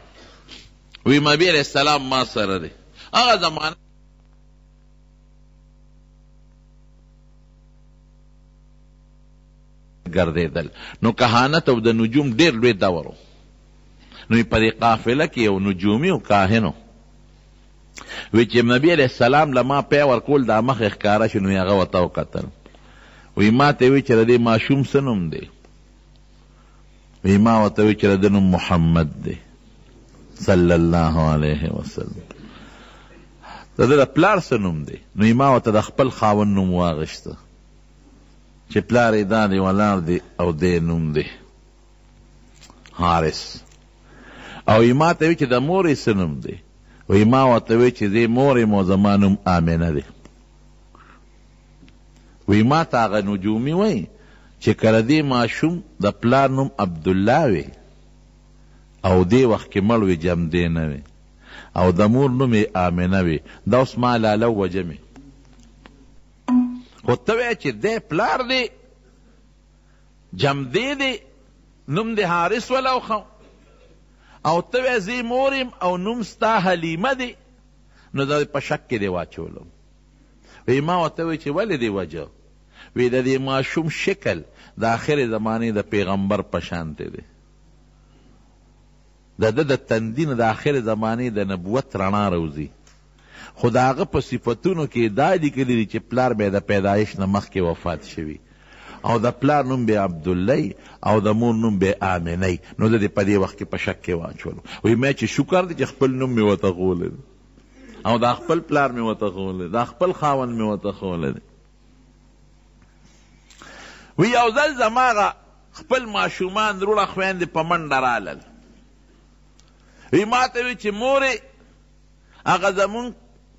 وی نبي علیه السلام ما سره دی هغه زمانه ګرځېدل نو کهانت او د نجوم ډېر لوی دور و نو په دې قافله کې یو نجومي او کاهن وی چې نبي علیه السلام له ما پی ورکول دا مخې ښکاره شو نو هغه ورته وکتل وی ما ته وی چې د دې ماشوم څه نوم دی وی ما ورته وی چې د ده نوم محمد دی صلی الله علیه وسلم د ده د پلار څه نوم دی نو ما ورته د خپل خاوند نوم واغېسته چې پلار یې دا دی ولاړ دی او دی نوم دی حارس او ما ته وی چې د مور یې څه نوم دی وی ما ورته وی چې دې مور یې مو زما نوم آمنه دی وی ما ته هغه نجومي وی چې کله دې ماشوم د پلار نوم عبدالله وی او دې وخت کې مړ وی جمدې نه وی او د مور نوم یې آمنه وی دا اوس ما لاله وجمې خو ته وی چې دې پلار دی جمدې دی نوم دې حارس ولوخو او ته وی زی موریم او نوم ستا حلیمه دی نو دا په شک کې دی واچولم وی ما ورته وی چې ولې دی وجه وی د دې ماشوم شکل د آخر زمانې د پیغمبر په شانته دی د ده د تندین د آخر زمانې د نبوت رڼا روزي خو د هغه په صفتونو کې دا لیکلي دي چې پلار به د پیدایش نه مخکې وفات شوي او د پلار نوم به عبدالله او د مور نوم به آمنه نو د دې په دې وخت کې په شک کې واچولو وی مې چې شکر دی چې خپل نوم مې ورته ښوولی او دا خپل پلار مې ورته ښوولی دا خپل خاوند مې ورته ښوولی دی وی یو ځل زما هغه خپل ماشومان وروڼه خویندې په منډه رالل وی ما ته وی چې مورې هغه زمونږ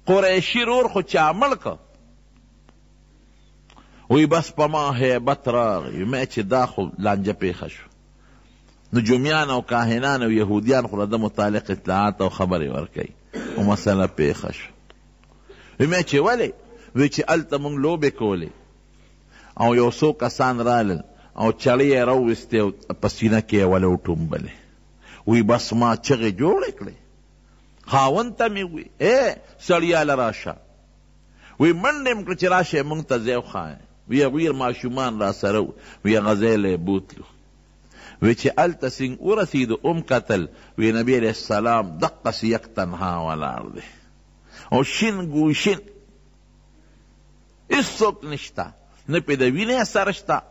قریشي رور خو چا مړ که وی بس په ما هیبت راغی مې چې دا خو لانجه پیښه شو نجومیان او کاهنان او یهودیان خو د متعلق اطلاعات او خبرې ورکوي او مسله پیښه شو وی مې چې ولې وی چې هلته مونږ لوبې کولې او یو څو کسان رالل او چړې یې راوویستې او په سینه کې یې ولې وټومبلې وی بس ما چغې جوړې کړې خاوند ته مې وی سړیاله راشه وی منډې م کړه چې راشه مونږ ته ځای وښایه وی هغوی ماشومان را سره وی هغه ځای له یې بوتلو وی چې هلته سینګ ورسېدو کتل وی نبي علیه السلام دقسې یک تنها ولاړ دی او شین ګوشین هېڅوک نشته نه پې د وینې اثر شته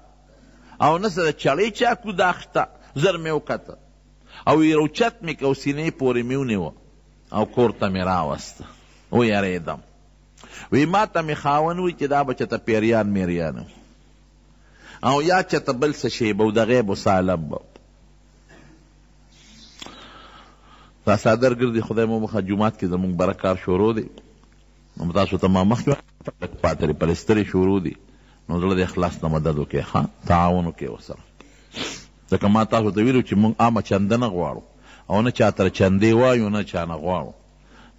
او نه څه د چړې چاکو داغ شته زر مې وکته او روچت مې کو سینې پورې مې ونیوه او کور ته مې راوسته ویرېدم وی ما ته مې خاون وی چې دا به چېته پیریان میریان او یا چېته بل څه شی به د غیب و سالم به دا صادر ګرځي خدای مو مخه جومات کې زمونږ بره کار شروع دی نو تاسو ته ما مخکې پاترې پلسترې شروع دي نو زړه د اخلاص نه مدد وکړئ ښه تعاون وکړئ ورسره ځکه ما تاسو ته ویلو چې موږ عامه چنده نه غواړو او نه چا تر چندې وایو نه چا نه غواړو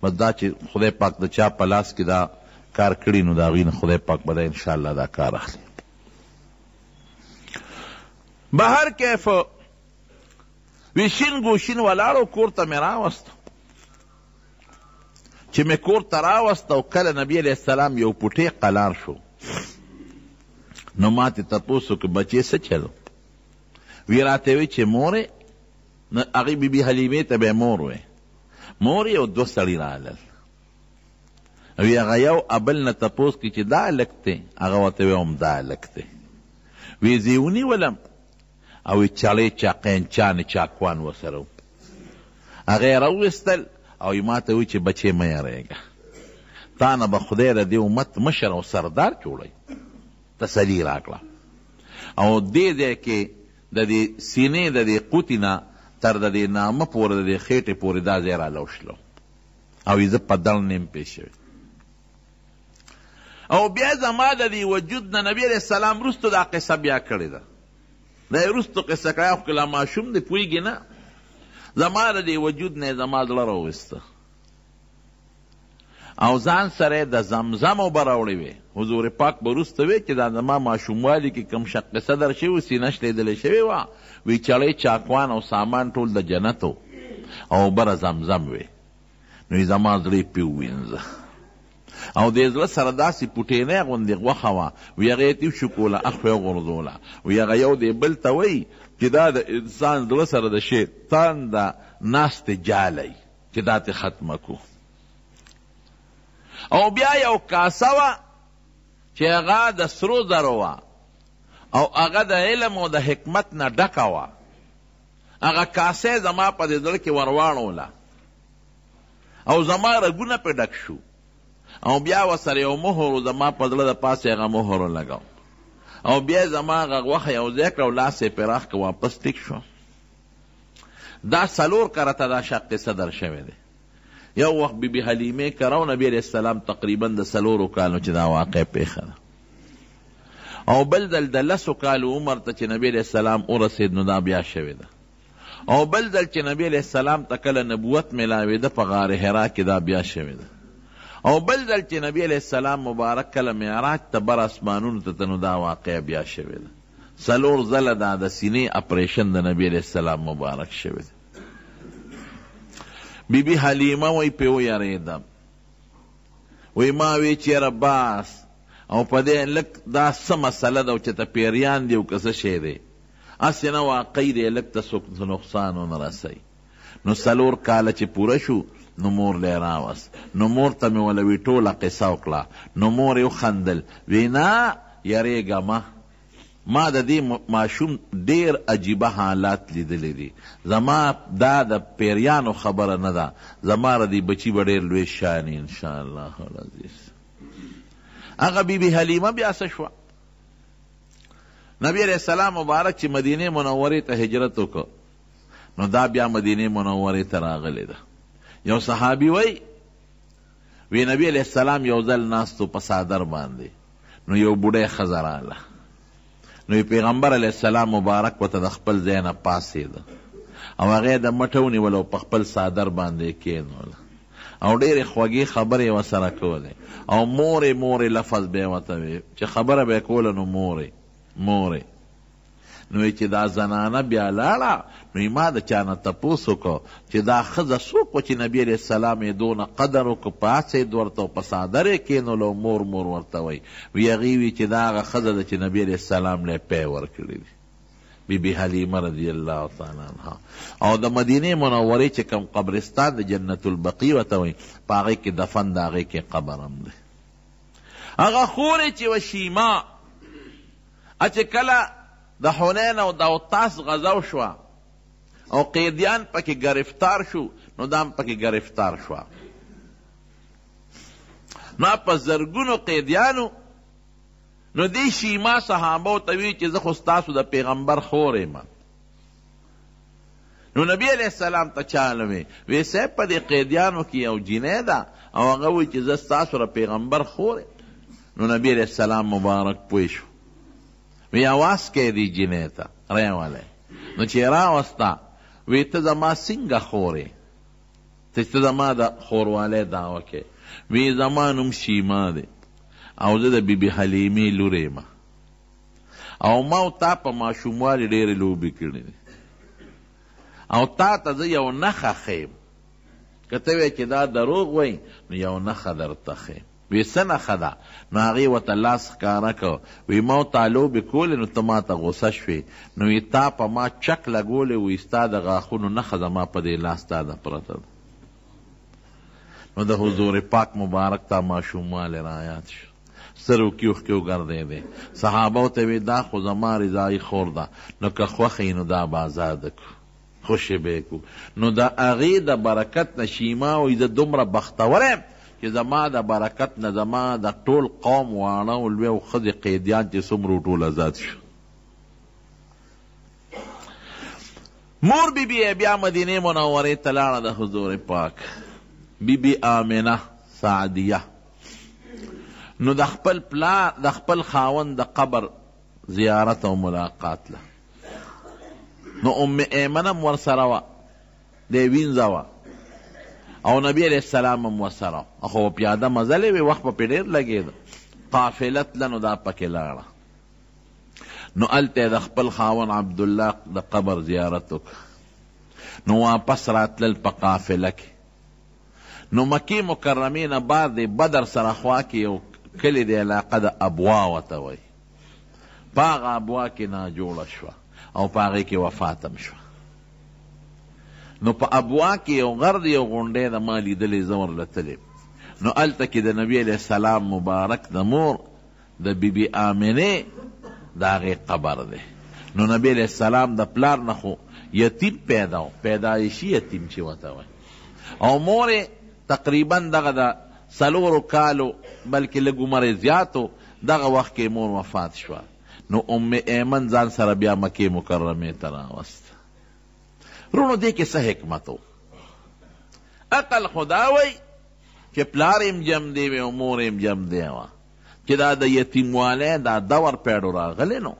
بس دا چې خدای پاک د چا په لاس کې دا کار کړي نو د هغوی نه خدای پاک به دا انشاءالله دا کار اخلي بهر کیف وی شین ګوشین ولاړو کور ته مې راوسته چې مې کور ته راوسته او کله نبي علیه السلام یو پوټی قلار شو نو ما تې تپوس وکړ بچې څه چلو وی راته وی چې مورې هغې بی بي حلیمې ته به مور وی مور یو دوه سړي رالل وی هغه یو ابل نه تپوس کړي چې دا هلک دی هغه ورته وی هم دا هلک دی وی زه یې ونیولم او چړې چاقین چانې چاکوان ورسره و هغه یې راوویستل او ما ته وی چې بچې مه یریږه تا نه به خدای د دې امت مشر او سردار جوړی تسلي راکړه او دې ځای کې د دې سینې د دې قوتې نه تر د دې نامه پورې د دې خېټې پورې دا ځای رالوشلو او زه په دړ نیم پېښ شوی او بیا زما د دې وجود نه نبي علیه السلام وروستو دا قصه بیا کړې ده دا یې وروستو قصه کړی خو که لا ماشوم دی پوهېږي نه زما د دې وجود نه زما زړه راوویسته او ځان سره د زمزم اوبه راوړې وې حضور پاک به وروسته وی چې دا زما ماشوموالي کې کوم قصه در شوي سینه شلیدلې شوې وه وی چړې چاکوان او سامان ټول د جنت او اوبه زمزم وې نو زما زړه یې پې ووینځه او د زړه سره داسې پوټینۍ غوندې غوښه وه وی هغه یې تیو شو کوله اخ یې وغورځوله وی هغه یو دی بل ته وایي چې دا د انسان زړه سره د شیطان د ناستې جالی چې دا تې ختمه کو او بیا یو کاسه وه چې هغه د سرو زرو وه او هغه د علم او د حکمت نه ډکه وه هغه کاسه زما په دې زړه کې ورواړوله او زما رګونه پې ډک شو او بیا ورسره یو مهر زما په زړه د پاسه هغه مهر ولګاو او بیا زما هغه غوښه یو ځای کړه او لاس یې پرې راښکه واپس ټیک شو دا څلور کرته دا شق قصه در شوی دی یو وخت بی بی حلیمې کره او نبي علیه السلام تقریبا د څلورو کالو چې دا واقع پیښه ده او بل ځل د لسو کالو عمر ته چې نبي علیه السلام ورسېد نو دا بیا شوې ده او بل ځل چې نبي علیه السلام ته کله نبوت میلاوېده په غار حرا کې دا بیا شوې ده او بل ځل چې نبی علیه السلام مبارک کله معراج ته بر اسمانونو ته نو دا واقع بیا شوې ده څلور ځله دا د سینې اپریشن د نبی علیه السلام مبارک شوې ده بی بی حلیمه وی پې ویرېدم وی ما وی چې یاره باس او په دې لږ دا څه مسله ده چې ته پیریان دی او که څه شی دی هسې نه واقعي دی لږ ته څوک نقصان ونه رسوي نو څلور کاله چې پوره شو نو مور لی راوست نو مور ته مې ولوي ټوله قصه وکړه نو مور یې وخندل وی نه یریږه ما د دې ماشوم ډیر عجیبه حالات لیدلی دي زما دا د پیریانو خبره نه ده زما د دې بچي به ډېر لوی شاني انشاءالله العزیز هغه بی بی حلیمه بیا څه شوه نبی علیه السلام مبارک چې مدینې منورې ته هجرت وکړ نو دا بیا مدینې منورې ته راغلی ده یو صحابي وی نبی علیه السلام یو ځل ناستو په څادر باندې نو یو بوډۍ ښځه راغله نو پیغمبر علیه السلام مبارک ورته د خپل ځای نه پاڅېده او هغې د مټه ونیوله او په خپل څادر باندې کېنوله او ډېرې خوږې خبرې یې ورسره کولې او مورې مورې لفظ به یې ورته وی چې خبره به یې کوله نو مورې مورې نو چې دا زنانه بیا لاړه نو ما د چا نه تپوس وکړو چې دا ښځه څوک و چې نبي علیه السلام یې دونه قدر وکړو پاڅېد ورته او په څادر یې کېنولو مور مور ورته وی هغې وي چې دا هغه ښځه ده چې نبي علیه السلام لی پی ورکړي دي بی بی حلیمه رضی الله تعالی عنها او د مدینې منورې چې کوم قبرستان د جنت البقی ورته وی په هغې کې دفن د هغې کې قبر هم دی هغه خورې چې و شیما چې کله د حنین او د اوطاس غزو شوه او قیدیان پکې گرفتار شو نو دام پکې گرفتار شوه ما په زرګونو قیدیانو نو دی شیما صحابو ته وی چې زه خو ستاسو د پیغمبر خور یم. نو نبی علیہ السلام ته چاله وی صاحب په دې قیدیانو کې یو جینۍ ده او هغه وی چې زه ستاسو د پیغمبر خور یم. نو نبی علیہ السلام مبارک پوه شو، وی اواز کې دی جینۍ ته راواله. نو چې راوستا وی ته زما څنګه خور یې، ته زما د خوروالی دعوه کې. وی زما نوم شیما دی او زه د بیبي حلیمې لور یم او ما او تا په ماشوموالي ډېرې لوبې کړې دي او تا ته زه یو نښه ښیم، که ته وایې چې دا دروغ وایي نو یو نښه درته ښیم. وی څه نښه ده؟ نو هغې ورته لاس ښکاره کړ. وی ما تا لوبې کولې نو ته ما ته غوسه شوې، نو وی تا په ما چک لګولې وی ستا د غاښونو نښه زما په دې لاس تا ده پرته ده. نو د حضور پاک مبارک تا ماشوموالی رایاد شو، سر وکي اوښکې وګرځېدې. صحابو ته وی دا خو زما رضایي خور ده، نو که خوښه نو دا به ازاده کړو، خوشې به یې کړو. نو د هغې د برکت نه شیما وایي زه دومره بختور یم چې زما د برکت نه زما د ټول قوم واړه او لوی او ښځې قیدیان چې څومره ټول آزاد شو. مور بی بی بیا مدینې منورې ته لاړه د حضور پاک، بی بی آمنه سعدیه. نو د خپل پلار د خپل خاوند د قبر زیارت او ملاقات له. نو ام ایمنه م ورسره وه، دی وینځه وه او نبی علیہ السلام هم ورسره. خو پیاده مزلې وې، وخت به پې ډېر لګېده. قافله تله نو دا پکې لاړه. نو هلته د خپل خاوند عبدالله د قبر زیارت وکړه. نو واپس راتلل په قافله کې. نو مکې مکرمې نه بعد د بدر سره خوا کې یو کلی د علاقه د ابوا ورته وایي، په هغه ابوا کې ناجوړه شوه او په هغې کې وفات هم شوه. نو په ابوا کې یو غر دی، یو غونډی د ما لیدلی، زه ورلتلی. نو هلته کې د نبي علیہ السلام مبارک د مور د بیبي آمنې د هغې قبر دی. نو نبی علیہ السلام د پلار نه خو یتیم پیدا و، پیدایشي یتیم چې ورته وایي، او مور تقریبا دغه د 4 کالو بلکې لږ عمر زیاتو دغه وخت کې مور وفات شوه. نو ام ایمن ځان سره بیا مکې مکرمې ته راوست. رونو دې کې څه حکمت و؟ عقل خدا وی چې پلار یم جم دی وی او مور یم جم دی وه، چې دا د یتیموالی دا دور پیړو راغلی. نو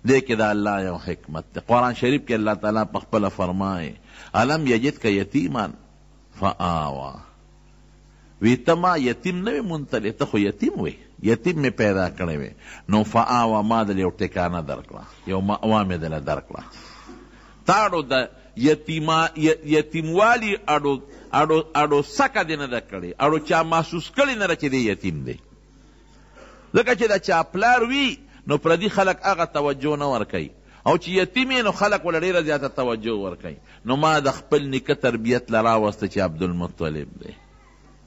دې کې دا الله یو حکمت دی. قرآن شریف کې الله تعالی په خپله فرمایي الم یجدک یتیما فآوا. وی ته ما یتیم نه وی منتلی، ته خو یتیم وی، یتیم می پیدا کړی وی. نو فآوا ما دل یو ټکانه درکړه، یو مأوا مې دله درکړه. تاړو د یتیموالی اړو سکه دې نه ده کړې، اړو چا محسوس کړی نه ده چې دی یتیم دی. ځکه چې د چا پلار وي نو پردي خلک هغه توجه نه ورکوي، او چې یتیم نو خلک ول ډېره زیاته توجه ورکوي. نو ما د خپل نیکه تربیت له راوسته چې عبدالمطلب دی،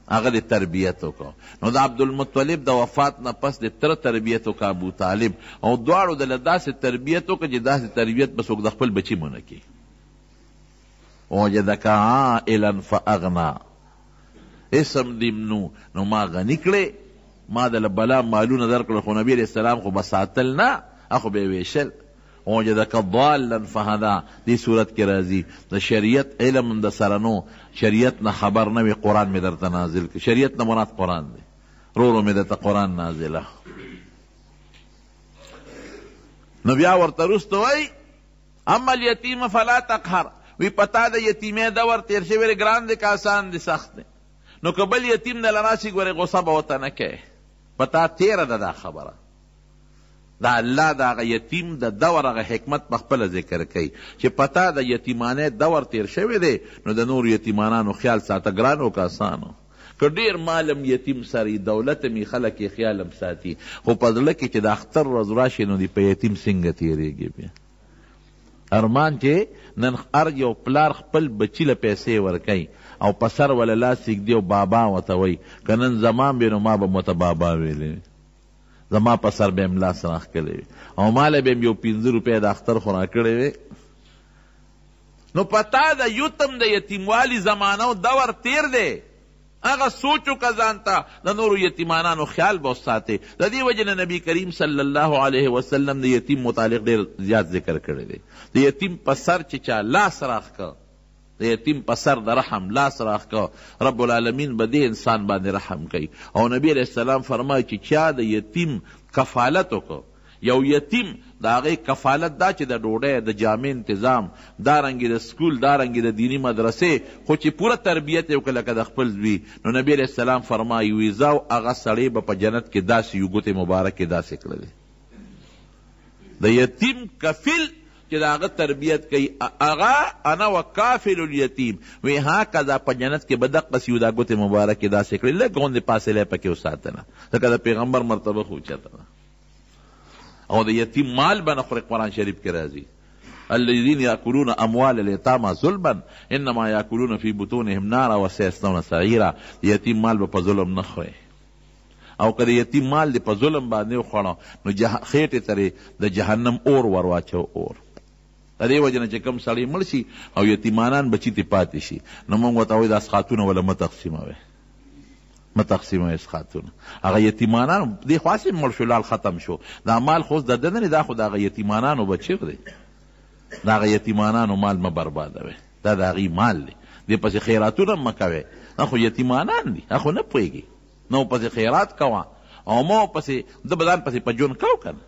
هغه د تربیت وکړو. نو د عبدالمطلب د وفات نه پس د تره تربیت وکړه ابو طالب، او دواړو دله داسې تربیت وکړه چې داسې تربیت به څوک د خپل بچي مونه کړي. وجدک عائلا فاغنا، اسم دیمنو نو ما غنی کړې، ما دله بلا مالونه درکړل، خو نبی علیہ السلام خو به ساتل نه، اخو به ویشل. وجدک ضالا فهدا، دې صورت کې راځي د شریعت علم د سره نو، شریعت نه خبر نه وي، قرآن مې درته نازل کړي. شریعت نه مراد قرآن دی، رو مې درته قرآن نازله. نو بیا ورته وروسته وایي اما الیتیم فلا تقهر، وی پتا د یتیمې دور تیر شوی ګران دی که آسان دی سخت دی. نو که بل یتیم دله راشي ګورې غصه به ورته نه کوې، پتا تیره ده دا خبره. دا الله د هغه یتیم د دور هغه حکمت په خپله ذکر کوي چې پتا د یتیمانۍ دور تیر شوی دی، نو د نور یتیمانانو خیال ساته، ګران او که آسانو. که ډېر مالم یتیم سري، دولت می خلک یې خیالم ساتي، خو په زړه کې چې د اختر ورځ راشي نو دی په یتیم څنګه تېرېږي. بیا ارمان چې نن هر یو پلار خپل بچي له پیسې ورکوي او په سر وله لاس ایږدي او بابا ورته وایي، که نن زمان بې نو ما به مته بابا ویلی، زما په سر به م لاس راښکلی وي، او ماله به م یو 5 روپۍ د اختر خو راکړی وي. نو پتا د یتم د یتیموالي زمانه او دور تیر دی، هغه سوچو که ځان ته د نورو یتیمانانو خیال به وساتې. د دې وجې نه نبي کریم صلی الله علیه وسلم د یتیم متعلق ډېر زیات ذکر کړی دی. د یتیم په سر چې چا لاس راخ که، د یتیم په سر د رحم لاس راخ که، رب العالمین به دې انسان باندې رحم کوي. او نبی علیہ السلام فرمایي چې چا د یتیم کفالت وکړو، یو یتیم د هغې کفالت دا چې د ډوډۍ د جامې تنظام، دارنګې د سکول، دارنګې د دینی مدرسې، خو چې پوره تربیت یې وکړه لکه د خپل زوی، نو نبی علیہ السلام فرمایي ویزا او هغه سړی به په جنت کې داسې یو ګوتې مبارکې داسې کړلې. د یتیم کفیل چې د هغه تربیت کوي، هغه انا وکافل الیتیم، وی هکذا په جنت کې به دقسې یو دا ګوتې مبارکې داسې کړې، لږ غوندې فاصله یې پکې وساتله، ځکه د پیغمبر مرتبه خو اوچته ده. او د یتیم مال به نه خوري، قرآن شریف کې راځي الذین یاکلون اموال الیتامی ظلما انما یاکلون فی بطونهم نارا وسیصلون سعیرا. یتیم مال به په ظلم نه خوري، او که د یتیم مال دی په ظلم باندې وخوړو نو خېټې ته د جهنم اور ورواچو. اور د دې وجه نه چې کوم سړی مړ شي او یتیمانان بچي ته پاتې شي، نو موږ ورته وایو دا اسخاتونه ولا مه تقسیموئ، مه تقسیموئ اسخاتونه. هغه یتیمانان دې خو هسې مړ شو، لال ختم شو، دا مال خو د ده نه دی، دا خو د هغه یتیمانانو بچی دی. د هغه یتیمانانو مال مه بربادوئ، دا د هغې مال دی. دې پسې خیراتونه مه کوئ، دا خو یتیمانان دي، دا خو نه پوهېږي. نو پسې خیرات کوه او مو پسې د به ځان پسې په جون کو که نه.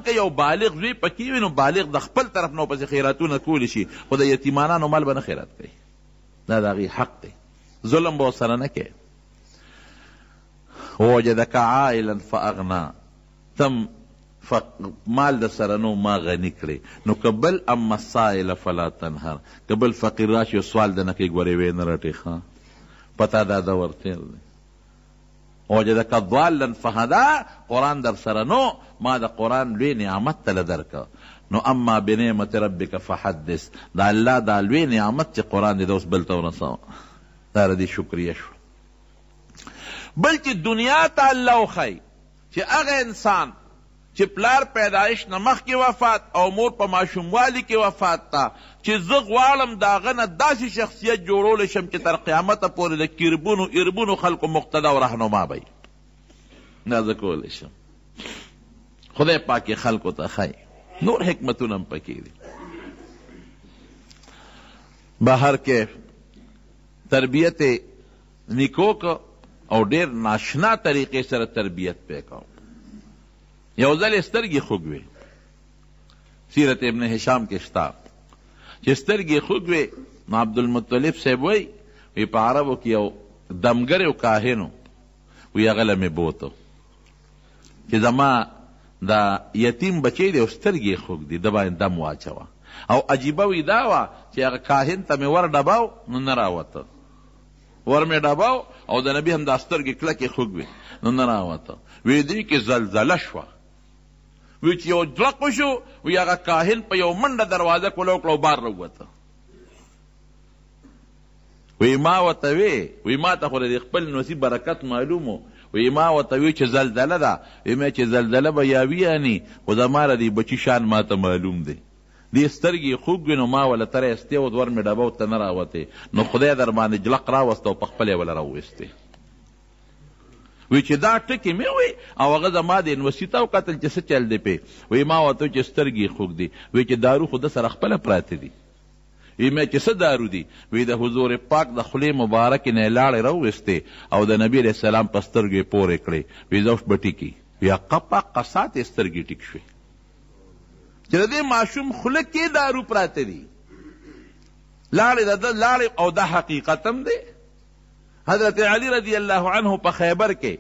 که یو بالغ زوی پکې وي نو بالغ د خپل طرف نه پسې خیراتونه کولی شي، خو د یتیمانانو مال به نه خیرات کوي، دا د هغې حق دی. ظلم به ورسره نه کوي. ووجدک عائلا فاغنا، تم مال د سره نو ما غني کړي، نو که بل اما السائل فلا تنهر، که بل فقیر راشي او سوال د نه کوي ګورې ویې نه رټې، ښه پتا دا د ورتیر دی. وجدک ضالا فهدا، قرآن در سره نو ما د قرآن لوی نعمت تله درکه، نو اما بنعمت ربک فحدث، دا الله دا لوی نعمت چې قرآن دی د اوس بل ته ورسوه، دا د دې شکریه شو. بل چې دنیا ته الله وښایي چې هغه انسان چې پلار پیدایش نه مخکې وفات او مور په ماشوموالي کې وفات ته، چې زه غواړم د هغه نه داسې شخصیت جوړولی شم چې تر قیامته پورې د کربونو اربونو خلکو مقتدا او رهنما به دا زه کولی شم. خدای پاک خلکو ته ښایي، نور حکمتونه هم پکې دي. بهر کې تربیت نیکو که او ډېر ناشنا طریقې سره تربیت پې کوم. یو ځل یې سترګې خوږ وې، سیرت ابن هشام کې شته چې سترګې خوږ وې، نو عبدالمطلب صاحب وی په عربو کې یو دمګر یو کاهن وی هغه له مې بوته چې زما دا یتیم بچی دی او سترګې خوږ دي، د باندې دم واچوه. او عجیبه وی دا وه چې هغه کاهن ته مې ور ډباو نو نه راوته، ور مې ډباو او د نبي هم دا سترګې کلکې خوږ وې نو نه راوته. وی دې کې زلزله شوه، وی چې یو جلق وشو، وی هغه کاهن په یو منډه دروازه کولو کړه او بار راووته. وی ما ورته وی ما ته خو د خپل نصیب برکت معلوم و، وی ما ورته وی چې زلزله ده، وی ما چې زلزله به یا ویاني، خو زما د دې بچي شان ما ته معلوم دی. دې سترګې خوږ وي نو ما وله تره استې و، ور مې ډبه ورته نه راوتې، نو خدای در باندې جلق راوسته او په خپله یې وله راوویستې. وی چې دا ټکې مې وی او هغه زما د یونیورسټي ته وکتل چې څه چل دی پې، وی ما ورته چې سترګې خوږ دي، وی چې دارو خو ده سره خپله پراته دي. وی مې چې څه دارو دي، وی د حضور پاک د خولې مبارکې نه یې لاړې راوویستې او د نبي علیه السلام په سترګو یې پورې کړې، وی زه اوس به ټیکي، وی قپا قسات یې سترګې ټیک شوې چې د دې ماشوم خوله کې دارو پراته دي، لاړې د ده لاړې. او دا حقیقت هم دی. حضرت علی رضی الله عنه په خیبر کې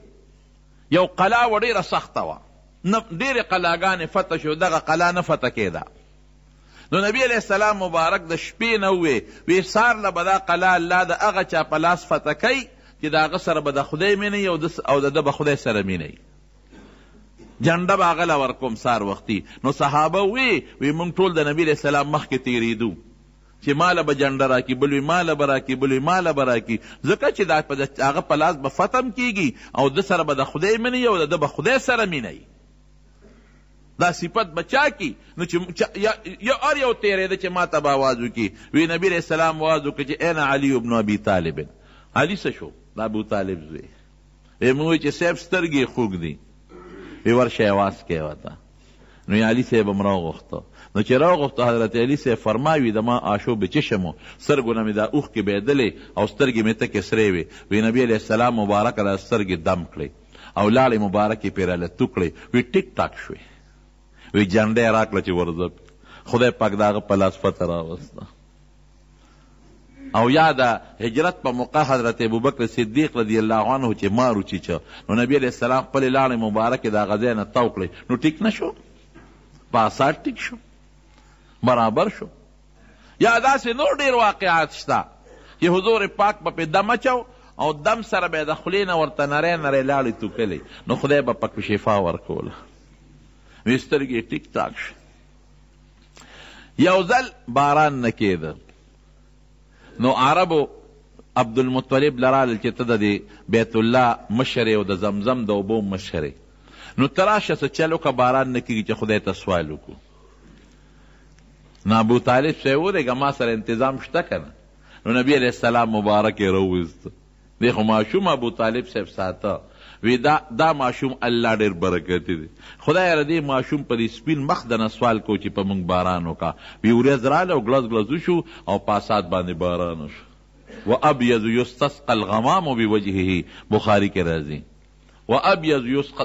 یو قلا و ډېره سخته وه، ډېرې قلاګانې فتح شو، دغه قلا نه فتح کېده. نو نبی علیہ السلام مبارک د شپې نه وی سار له به دا قلا الله د هغه چا په لاس فتح کوي چې د هغه سره به د خدای مینه او د ده به خدای سره مینه جنډه به هغه له ورکوم سار وختي. نو صحابه وی مونږ ټول د نبی علیہ السلام مخکې تېرېدو چې ماله به جنډه راکړي، بل وی ماله به راکړي، بل وی ماله به راکړي، ځکه چې دا هغه په لاس به فتم کېږي او د سره به د خدای مینه او د ده به خدای سره مینه دا صفت بچا کی. نو چې یا هر یو تېرېده چې ما ته به آواز وکړي، وی نبی علیہ السلام آواز وکړي چې این علی ابن ابي طالب، علي څه شو؟ د ابو طالب زوی. موږ وایي چې صاحب سترګې خوږ دي، وی ورشه اواز کوي ورته. نو علي صاحب هم راوغوښته. نو چې راوغوښته حضرت علي صاحب فرمایي د ما آشو به چشمو، سترګو نه مې دا اوښکې بهېدلې او سترګې مې تکې سرې وې. وی نبي علیه السلام مبارکه دا سترګې دم کړې او لاړې مبارکې پرې رالتو کړې. وی ټیک ټاک شوې. وی جنډه یې راکړه چې ورځه خدای پاک د هغه په لاس فتح راوسته. او یا د هجرت په موقع حضرت ابوبکر صدیق رضی الله عنه چې مار وچیچه، نو نبی علیه السلام خپلې لاړې مبارکې د هغه ځای نه تاو کړې، نو ټیک نه شو؟ په اساس ټیک شو، برابر شو. یا داسې نور ډېر واقعات شته چې حضور پاک به پې دم اچو او دم سره به یې د خولې نه ورته نری نری لاړې توکلې، نو خدای به پکې شفا ورکوله. وی سترګې ټیک ټاک شو. یو ځل باران نه کېده، نو عربو عبدالمطلب لرال چې ته د بیت الله مشرې او د زمزم د اوبو مشرې، نو ته راشه څه چل وکړه باران نه کېږي چې خدای ته سوال وکړو. نو ابو طالب صاحب ورېږه ما سره انتظام شته که نه؟ نو نبي علیه السلام مبارک یې راوویسته. دی خو ماشوم ابو طالب صاحب ساته. وی دا ماشوم الله ډېر برکتي دی. خدای را دې ماشوم په دې سپین مخ د نه سوال کو چې په موږ باران وکړه. وی ورځ راله او ګلز ګلز وشو او په اسات باندې باران وشو. وابیض یستسقى الغمام بوجهه، بخاري کې راځي وابیض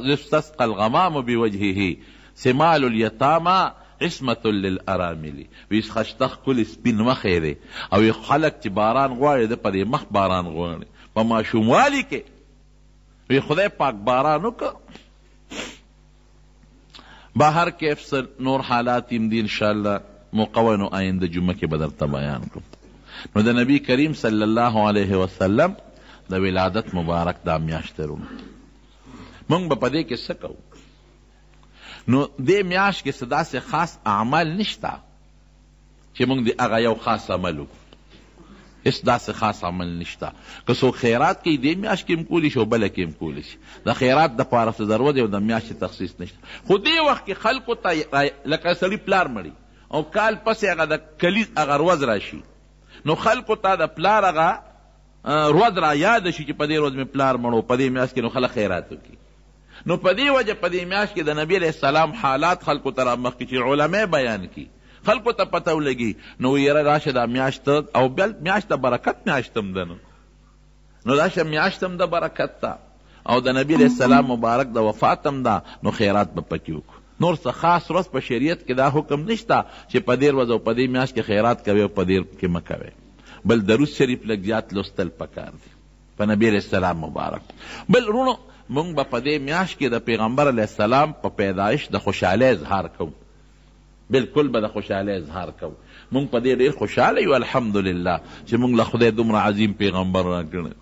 یستسقى الغمام بوجهه سمال الیتامى عصمة للارامل. وی خشته ښکلي سپین مخ یې دی او خلک چې باران غواړي د په دې مخ باران غواړي په ماشوموالي کې. وی خدای پاک باران وکړه. بهر کیف نور حالات یم دی انشاءالله مقونو آینده جمعه کې به درته بیان کړم. نو د نبی کریم صلی الله علیه وسلم د ولادت مبارک دا میاشت رونه مونږ به په دې کې څه کوو؟ نو دې میاشت کې څه داسې خاص اعمال نشته چې مونږ د هغه یو خاص عمل وکړو. هیڅ داسې خاص عمل نشته. که څوک خیرات کوي دې میاشت کې هم کولی شي او بله کې هم کولی شي. د خیرات دپاره څه ضرورت او د میاشتې تخصیص نشته. خو دې وخت کې خلکو ته لکه سړي پلار مړي او کال پسې هغه د کلیز هغه ورځ راشي، نو خلکو ته د پلار هغه ورځ را یاد شي چې په دې ورځ مې پلار مړو، په دې میاشت کې نو خلک خیرات وکړي. نو په دې وجه په دې میاشت کې د نبي علیه السلام حالات خلکو ته را مخکې چې علما بیان کړي، خلکو ته پته ولګي. نو یره راشه دا میاشت او بل میاشت د برکت میاشت هم ده، نو راشه میاشت هم د برکت ده او د نبي علیه السلام مبارک د وفات هم ده، نو خیرات به پکې وکړو. نور څه خاص ورځ په شریعت کې دا حکم نشته چې په دې ورځ او په دې میاشت کې خیرات کوي او په دې کې مه کوئ. بل درود شریف لږ زیات لوستل پکار دي په نبي علیه السلام مبارک. بل رونو مونږ به په دې میاشت کې د پیغمبر علیه السلام په پیدایش د خوشحالۍ اظهار کوو. بالکل به د خوشحالۍ اظهار کوو. مونږ په دې ډېر خوشحاله یو الحمدلله چې مونږ له خدای دومره عظیم پیغمبر راکړی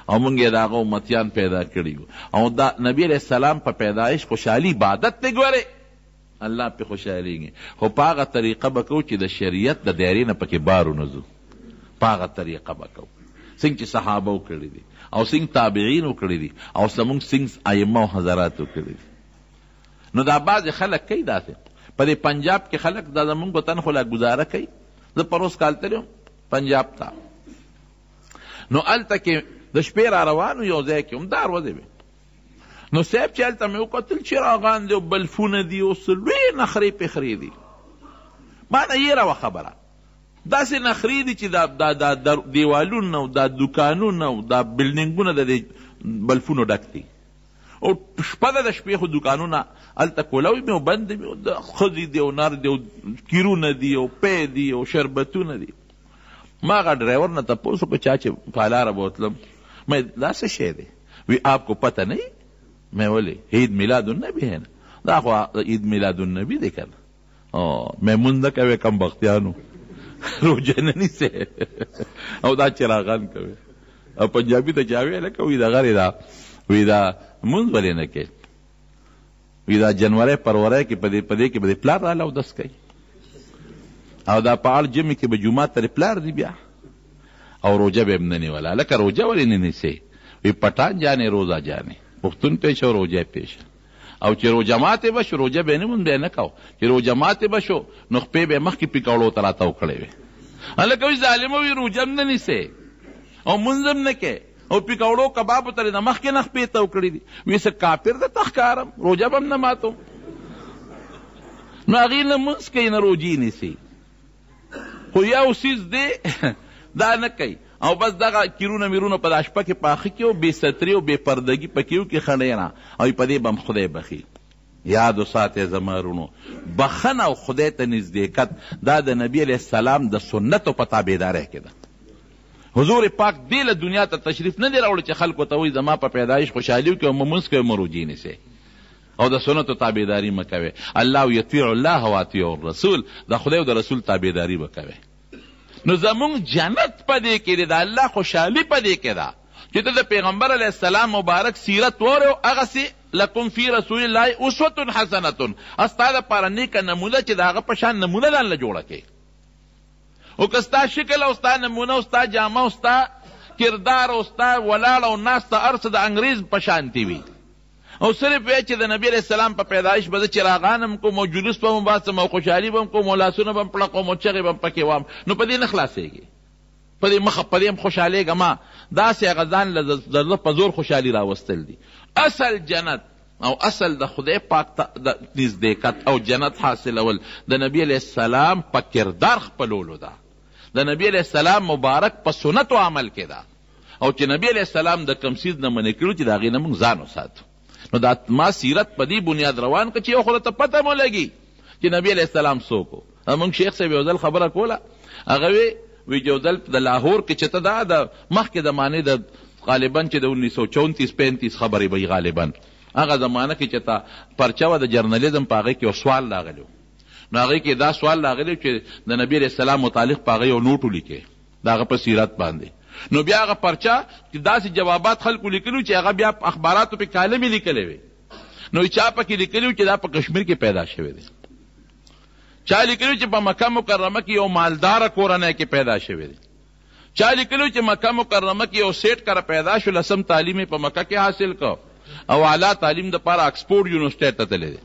او مونږ یې د هغه امتیان پیدا کړي یو. او دا نبي علیه السلام په پیدایش خوشحالي عبادت دی. ګورئ الله پې خوشحالیږي، خو په هغه طریقه به کوو چې د شریعت د دایرې نه پکې بار ونځو. په هغه طریقه به کوو څنګه چې صحابه وکړي دي او څنګه تابعین وکړي دي او زموږ څنګه ائمه او حضرات وکړي دي. نو دا بعضې خلک کوي داسې په دې پنجاب کې خلک دا زموږ وطن خو لا ګزاره کوي. زه پروس کال تللی وم پنجاب ته، نو هلته کې د شپې را روان یو ځای کې همدار ورځې وې، نو صاحب چې هلته مې وکتل چراغان دي او بلفونه دي او څه لوی نخرې پخرې دي. ما نه یېره وه خبره، داسې نخرې دي چې دا دیوالونه او دا دوکانونه او دا بلډینګونه د دې بلفونو ډک دي او شپه ده د شپې خو دوکانونه هلته کولاوي مې او بند مې د ښځې دي او نر دي او کیرونه دي او پی دي او شربتونه دي. ما هغه ډرایور نه تپوس وکړه چا چې په لاره به وتلم، میں دا څه شی دی؟ وی آپ کو پتہ نہیں؟ میں بولے عید میلاد النبی ہے نا، دا خو عید میلاد النبی دی کنه. میں مونځ نه کوې کم بختیانو روژه نه نیسې او دا چراغان کوې. او پنجابي ته چا ویله که وی دغه دا وی دا مونځ ولې نه کوې؟ وی دا جنورۍ پرورۍ کې په دې کې به دې پلار راله اودس کوي او دا په اړ جمعې کې به جومات ته پلار دی بیا او روژه به هم نه نیوله. لکه روژه ولې نه نیسې؟ وی پټان جانې روزه جانې پښتون پیشه او روژه پیشه. او چې روژه ماتې به شو روژه به نه مونږ به نه کوو، چې روژه ماتې به شو نو خپې به یې مخکې پیکوړو ته راته وکړې وې. هلکه وی ظالمه وي روژه هم نه نیسې او مونځ هم نه کې او پیکوړو کبابو ته د مخکې نه خپې تو کړي دي. وی څه کافر ده تښکارم، روژه به هم نه ماتوم. نو هغې نه مونځ کوي نه روجې نیسي، خو یو څیز دی دا نه کوي او بس دغه کیرونه میرونه په دا شپه کې پاخه کړي او بې ستري او بې پردګي پکې وکړي خړې نه، او په دې به هم خدای بخي. یاد وساتئ زما وروڼو، بخښنه او خدای ته نزدېکت دا د نبي علیه السلام د سنتو په تابعدارۍ کې ده. حضور پاک دې له دنیا ته تشریف نه دی راوړی چې خلکو ته وایي زما په پیدایش خوشحالي وکړئ او مونځ کوئ مروجې نیسئ او د سنتو تابعداري مه کوئ. الله یطیع الله و اطیع الرسول، د خدای او د رسول تابعداري به کوئ. نو زمونږ جنت په دې کې دی، د الله خوشحالي په دې کې ده چې ته د پیغمبر علیه السلام مبارک سیرت وورې او هغسې لکم فی رسول الله اسوة حسنة، ستا دپاره نیکه نمونه چې د هغه په شان نمونه ځان له جوړه کړې. او که ستا شکل او ستا نمونه او ستا جامه او ستا کردار او ستا ولاړ او ناسته هر څه د انګریز په شانتې وي او صرف وی چې د نبي علیه السلام په پیدایش به زه چراغان هم کوم او جلوس به هم وباسم او خوشحالي به هم کوم او لاسونه به هم پړقوم او چغې به هم پکې وام، نو په دې نه خلاصېږي، په دې مخه په دې هم خوشحالېږه ما. داسې هغه ځان له زړه په زور خوشحالي راوستل دي. اصل جنت او اصل د خدای پاک ته نزدېکت او جنت حاصلول د نبي علیه السلام په کردار خپلولو ده، د نبی علیه السلام مبارک په سنتو عمل کې ده، او چې نبی علیه السلام د کوم څیز نه منع کړو چې د هغې نه موږ ځان وساتو. نو دا ما سیرت په دې بنیاد روان که چې یو خو ته پته مو لګي چې نبی علیه السلام څوک و. موږ شیخ صاحب یو ځل خبره کوله، هغه وی یو ځل د لاهور کې چې ته دا د مخکې زمانې د غالبا چې د 1934-35 خبرې به غالبا هغه زمانه کې چې ته پرچه وه د جرنالیزم په هغې کې یو سوال راغلی و. نو هغې کې دا سوال راغلی چې د نبي علیه السلام متعلق په هغه یو نوټ ولیکې د هغه په سیرت باندې. نو بیا هغه پرچه چې داسې جوابات خلکو لیکلي چې هغه بیا اخباراتو پې کالمې لیکلی وي. نو چا پکې لیکلي چې دا په کشمیر کې پیدا شوی دی، چا لیکلي چې په مکه مکرمه کې یو مالداره کورنۍ کې پیدا شوی دی، چا لیکلي چې مکه مکرمه کې یو سیټ کره پیدا شو، لسم تعلیم په مکه کې حاصل کو او اعلی تعلیم دپاره آکسفورډ یونیورسټۍ ته تللی دی.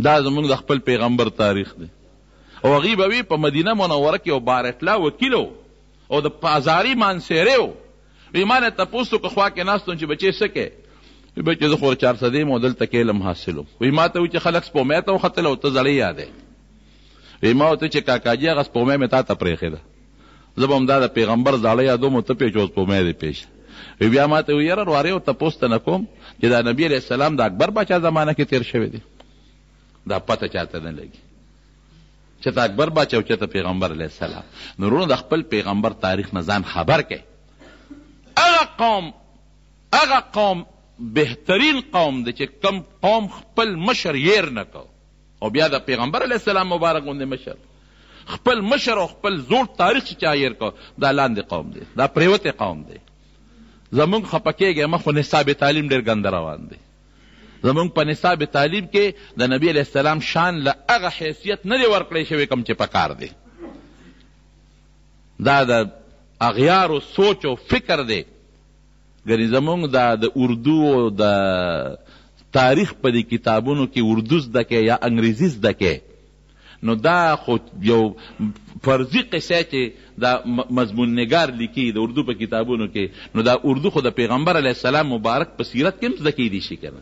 دا زمونږ د خپل پیغمبر تاریخ دی. او هغې به وي په مدینه منوره کې یو بارټلا وکیل و او د پازاري مانسیری و. وی ما نه تپوس وکړه خوا کې ناست وم چې بچې څه کوې؟ وی بچې زه خو 400 یم او دلته کې علم حاصلوم. وی ما ته وایي چې خلک سپومۍ ته وختل او ته زړی یادی. وی ما ورته چې کاکاجي هغه سپومۍ مې تا ته پرېښېده، زه به هم دا د پیغمبر زاړه یادوم او ته پېچ او سپومۍ دې پېښ. وی بیا ما ته وی یاره وارې او تپوس ته نه کوم چې دا نبي علیه السلام د اکبر باچا زمانه کې تېر شوی دی، دا پته چاته نه لګي چې ته اکبر باچا او چې ته پیغمبر علیه السلام. نو وروڼو د خپل پیغمبر تاریخ نه ځان خبر کړئ. هغه قوم بهترین قوم دی چې کم قوم خپل مشر یېر نه کو او بیا د پیغمبر علیه السلام مبارک غوندې مشر خپل مشر او خپل زوړ تاریخ چې چا یېر کو، دا لاندې قوم دی، دا پریوتې قوم دی. زمونږ خفه کېږئ مه، خو نصاب تعلیم ډېر ګنده روان دی. زمونږ په نصاب تعلیم کې د نبی علیه السلام شان له هغه حیثیت نه دی ورکړی شوی کوم چې پکار دی. دا د اغیارو سوچ او فکر دی. ګنې زمونږ د اردو او د تاریخ په دې کتابونو کې اردو زده کې یا انګریزي زده کې، نو دا خو یو فرضي قصه چې دا مضمون نگار لیکي د اردو په کتابونو کې، نو دا اردو خو د پیغمبر علیه السلام مبارک په سیرت کې هم زده کیدی شي که نه.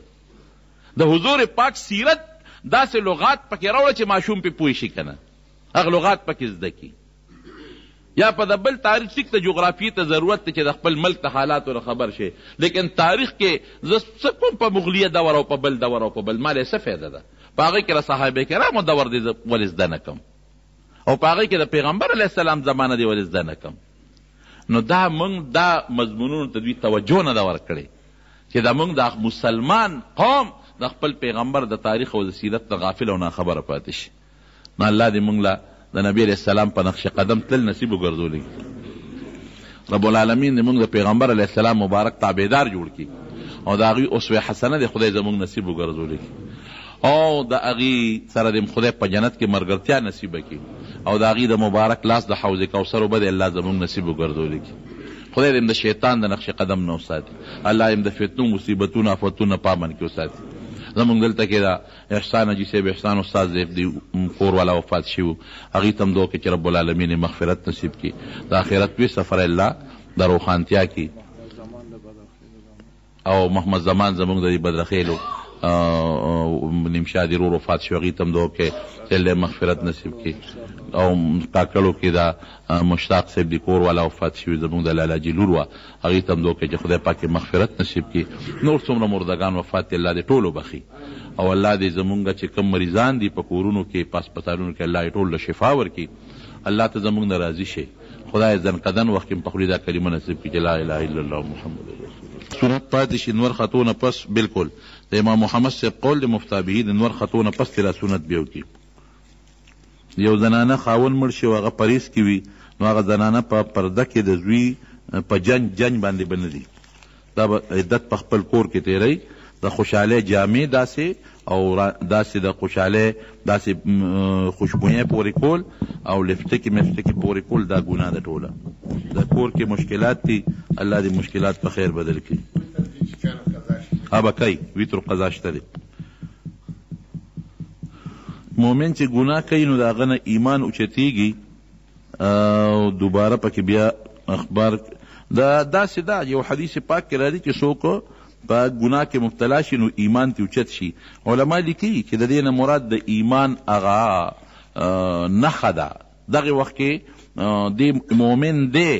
د حضور پاک سیرت داسې لغات پکې راوړه چې ماشوم پې پوه شي که نه، هغه لغات پکې زده کي. یا په د بل تاریخ ټیک ته جغرافیې ته ضرورت دی چې د خپل ملک ته حالاتو نه خبر شي، لیکن تاریخ کې زه څه کوم په مغلیه دور او په بل دور او په بل، ما له څه فایده ده؟ په هغې کې د صحابه کرامو دور دی ولې زده نه کم، او په هغې کې د پیغمبر علیه السلام زمانه دی ولې زده نه کم. نو دا موږ دا مضمونونو ته دوی توجه نه ده ورکړې چې دا موږ د مسلمان قوم د خپل پیغمبر د تاریخ او د سیرت نه غافل او ناخبره پاتې شي. نو الله دې موږ له د نبی علیه السلام په نقش قدم تل نصیب وګرځولی. رب العالمین دې موږ د پیغمبر علیه السلام مبارک تابعدار جوړ کړي او د هغوی اسوه حسنه دې خدای زموږ نصیب وګرځولی او د هغې سره دې خدای په جنت کې ملګرتیا نصیبه کړي او د هغې د مبارک لاس د حوض کوثر اوبه دې الله زموږ نصیب وګرځولی کړي. خدای دې د شیطان د نقش قدم نه وساتي، الله دې د فتنو مصیبتونو آفتونو پامن کې وساتي. زمونږ دلته کې دا احسان حاجي صاحب احسان استاد صاحب دی کور والا وفات شوي، هغې ته هم دعا کې چې رب العالمین مغفرت نصیب کړي، د آخرت وی سفر الله د روښانتیا کې، او محمد زمان زمونږ د بدرخیلو نیمشادي رور وفات شو، هغې ته هم دعا کوې چې الله مغفرت نصیب کړي. او کاکړو کې دا مشتاق صاحب د کور والا وفات شوي زمونږ د لالاجي لور وه، هغې ته هم دعا کوې چې خدای پاک مغفرت نصیب کړي. نور څومره مردګان وفات دي الله دې ټولو بخي، او الله دې زمونږ چې کوم مریضان دي په کورونو کې په هسپتالونو کې الله یې ټول له شفا ورکړي. الله ته زمونږ نه راضي شي. خدای ځنقدن وخت کې په خولې دا کلمه نصیب کړي چې لا اله الا الله محمد رسول الله. سنت پاتې شي نور خطونه پس بالکل د امام محمد صاحب قول د مفتابهي د نور خطونه پس تیرا سنت بیا وکړي. یو زنانه خاون مړ شي او هغه پریز کې وي، نو هغه زنانه په پرده کې د زوی په جنج باندې به نه دي، دا به عدت په خپل کور کې تیری. د خوشحالۍ جامې داسې او داسې د خوشحالۍ داسې خوشبویۍ پورې کول او لفټکې مفټکې پورې کول دا ګناه ده ټوله. د کور کې مشکلات دي، الله دې مشکلات په خیر بدل کړي. ابا کوي ویتر قضا شته دی. مومن چې ګناه کوي نو د هغه نه ایمان اوچتېږي او دوباره پکې بیا اخبار داسې ده. یو حدیث پاک کې راځي چې څوک په ګناه کې مبتلا شي نو ایمان ته اوچت شي. علما لیکي چې د دې نه مراد د ایمان هغه نښه ده. دغه وخت کې دی مؤمن دی،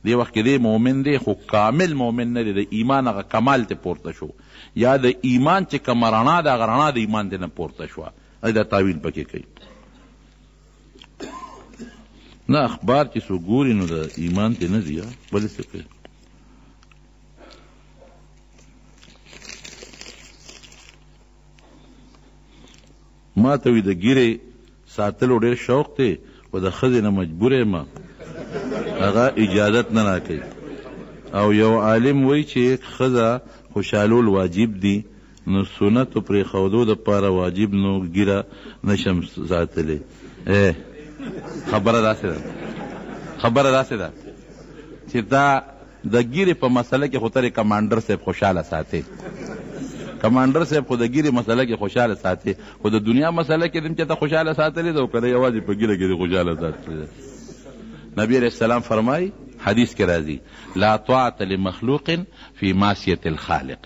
دی وخت کې دی مؤمن دی خو کامل مؤمن نه دی، د ایمان هغه کمال ته پورته شو، یا د ایمان چې کومه رڼا ده هغه رڼا د ایمان ته نه پورته شوه. دا تعویل پکې کوي. نه اخبار چې څوک ګوري نو د ایمان ته نه ځي، بلې څه کوي. ما ته وي د ګیرې ساتلو ډېر شوق دی، خو د ښځې نه مجبور یم، هغه اجازت نه راکوي. او یو عالم وایي چې ښځه خوشحالول واجب دي، نو سنتو پرېښودو دپاره واجب نو ګیره نشم ساتلی. خبره داسې ده چې دا د ګیرې په مسله کې خو ترې کمانډر صاحب خوشحاله ساتي، کمانډر صاحب خو د ګیرې مسله کې خوشحاله ساتي، خو د دنیا مسله کې دم چې ته خوشحاله ساتلی ده او که نه یوازې په ګیره کې دې خوشحاله ساتلی ده. نبی علیه السلام فرمایي حدیث کې راځي لا طاعة لمخلوق فی معصیة الخالق.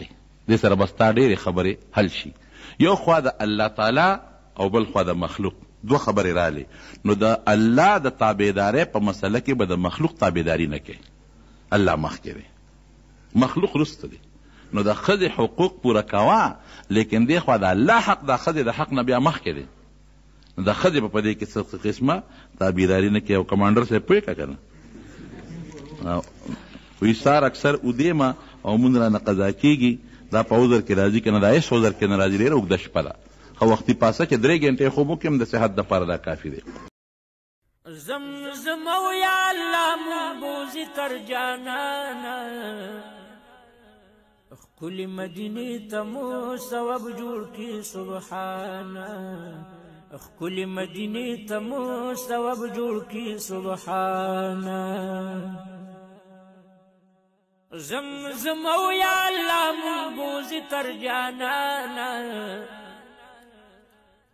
دې سره بس تا ډېرې خبرې حل شي. یو خوا د الله تعالی او بل خوا د مخلوق، دو خبرې رالی. نو د الله د تابعدارۍ په مسله کې به د مخلوق تابعداري نه کوي، الله مخکې دی، مخلوق رسته دی. نو د ښځې حقوق پوره کوه، لیکن دې خوا د الله حق د ښځې د حق نه بیا مخکې دی. نو د ښځې په دې کې څه قسمه تابعداري نه کوي. او کمانډر صاحب پوهې که که نه وایي سار اکثر ادیمه او مونږ رانه قضا کېږي، دا په عذر کې راځي که نه، دا هېڅ عذر کې نه راځي، ډېره اوږده شپه ده. خو وختي پاسه چې 3 ګنټې خوب وکړم د صحت دپاره دا کافي دی. زمزم او یا الله منبوزي تر جانانا ښکلې مدینې ته مو ثواب جوړ کړي سبحانا، ښکلې مدینې ته مو ثواب جوړ کړي سبحانا. زمزم او یا الله منبوزي تر جانانا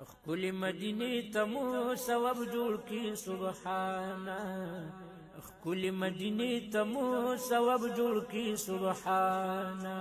ښکلې مدینې ته مو ثواب جوړ کړي سبحانا، ښکلې مدینې ته مو ثواب جوړ کړي سبحانا.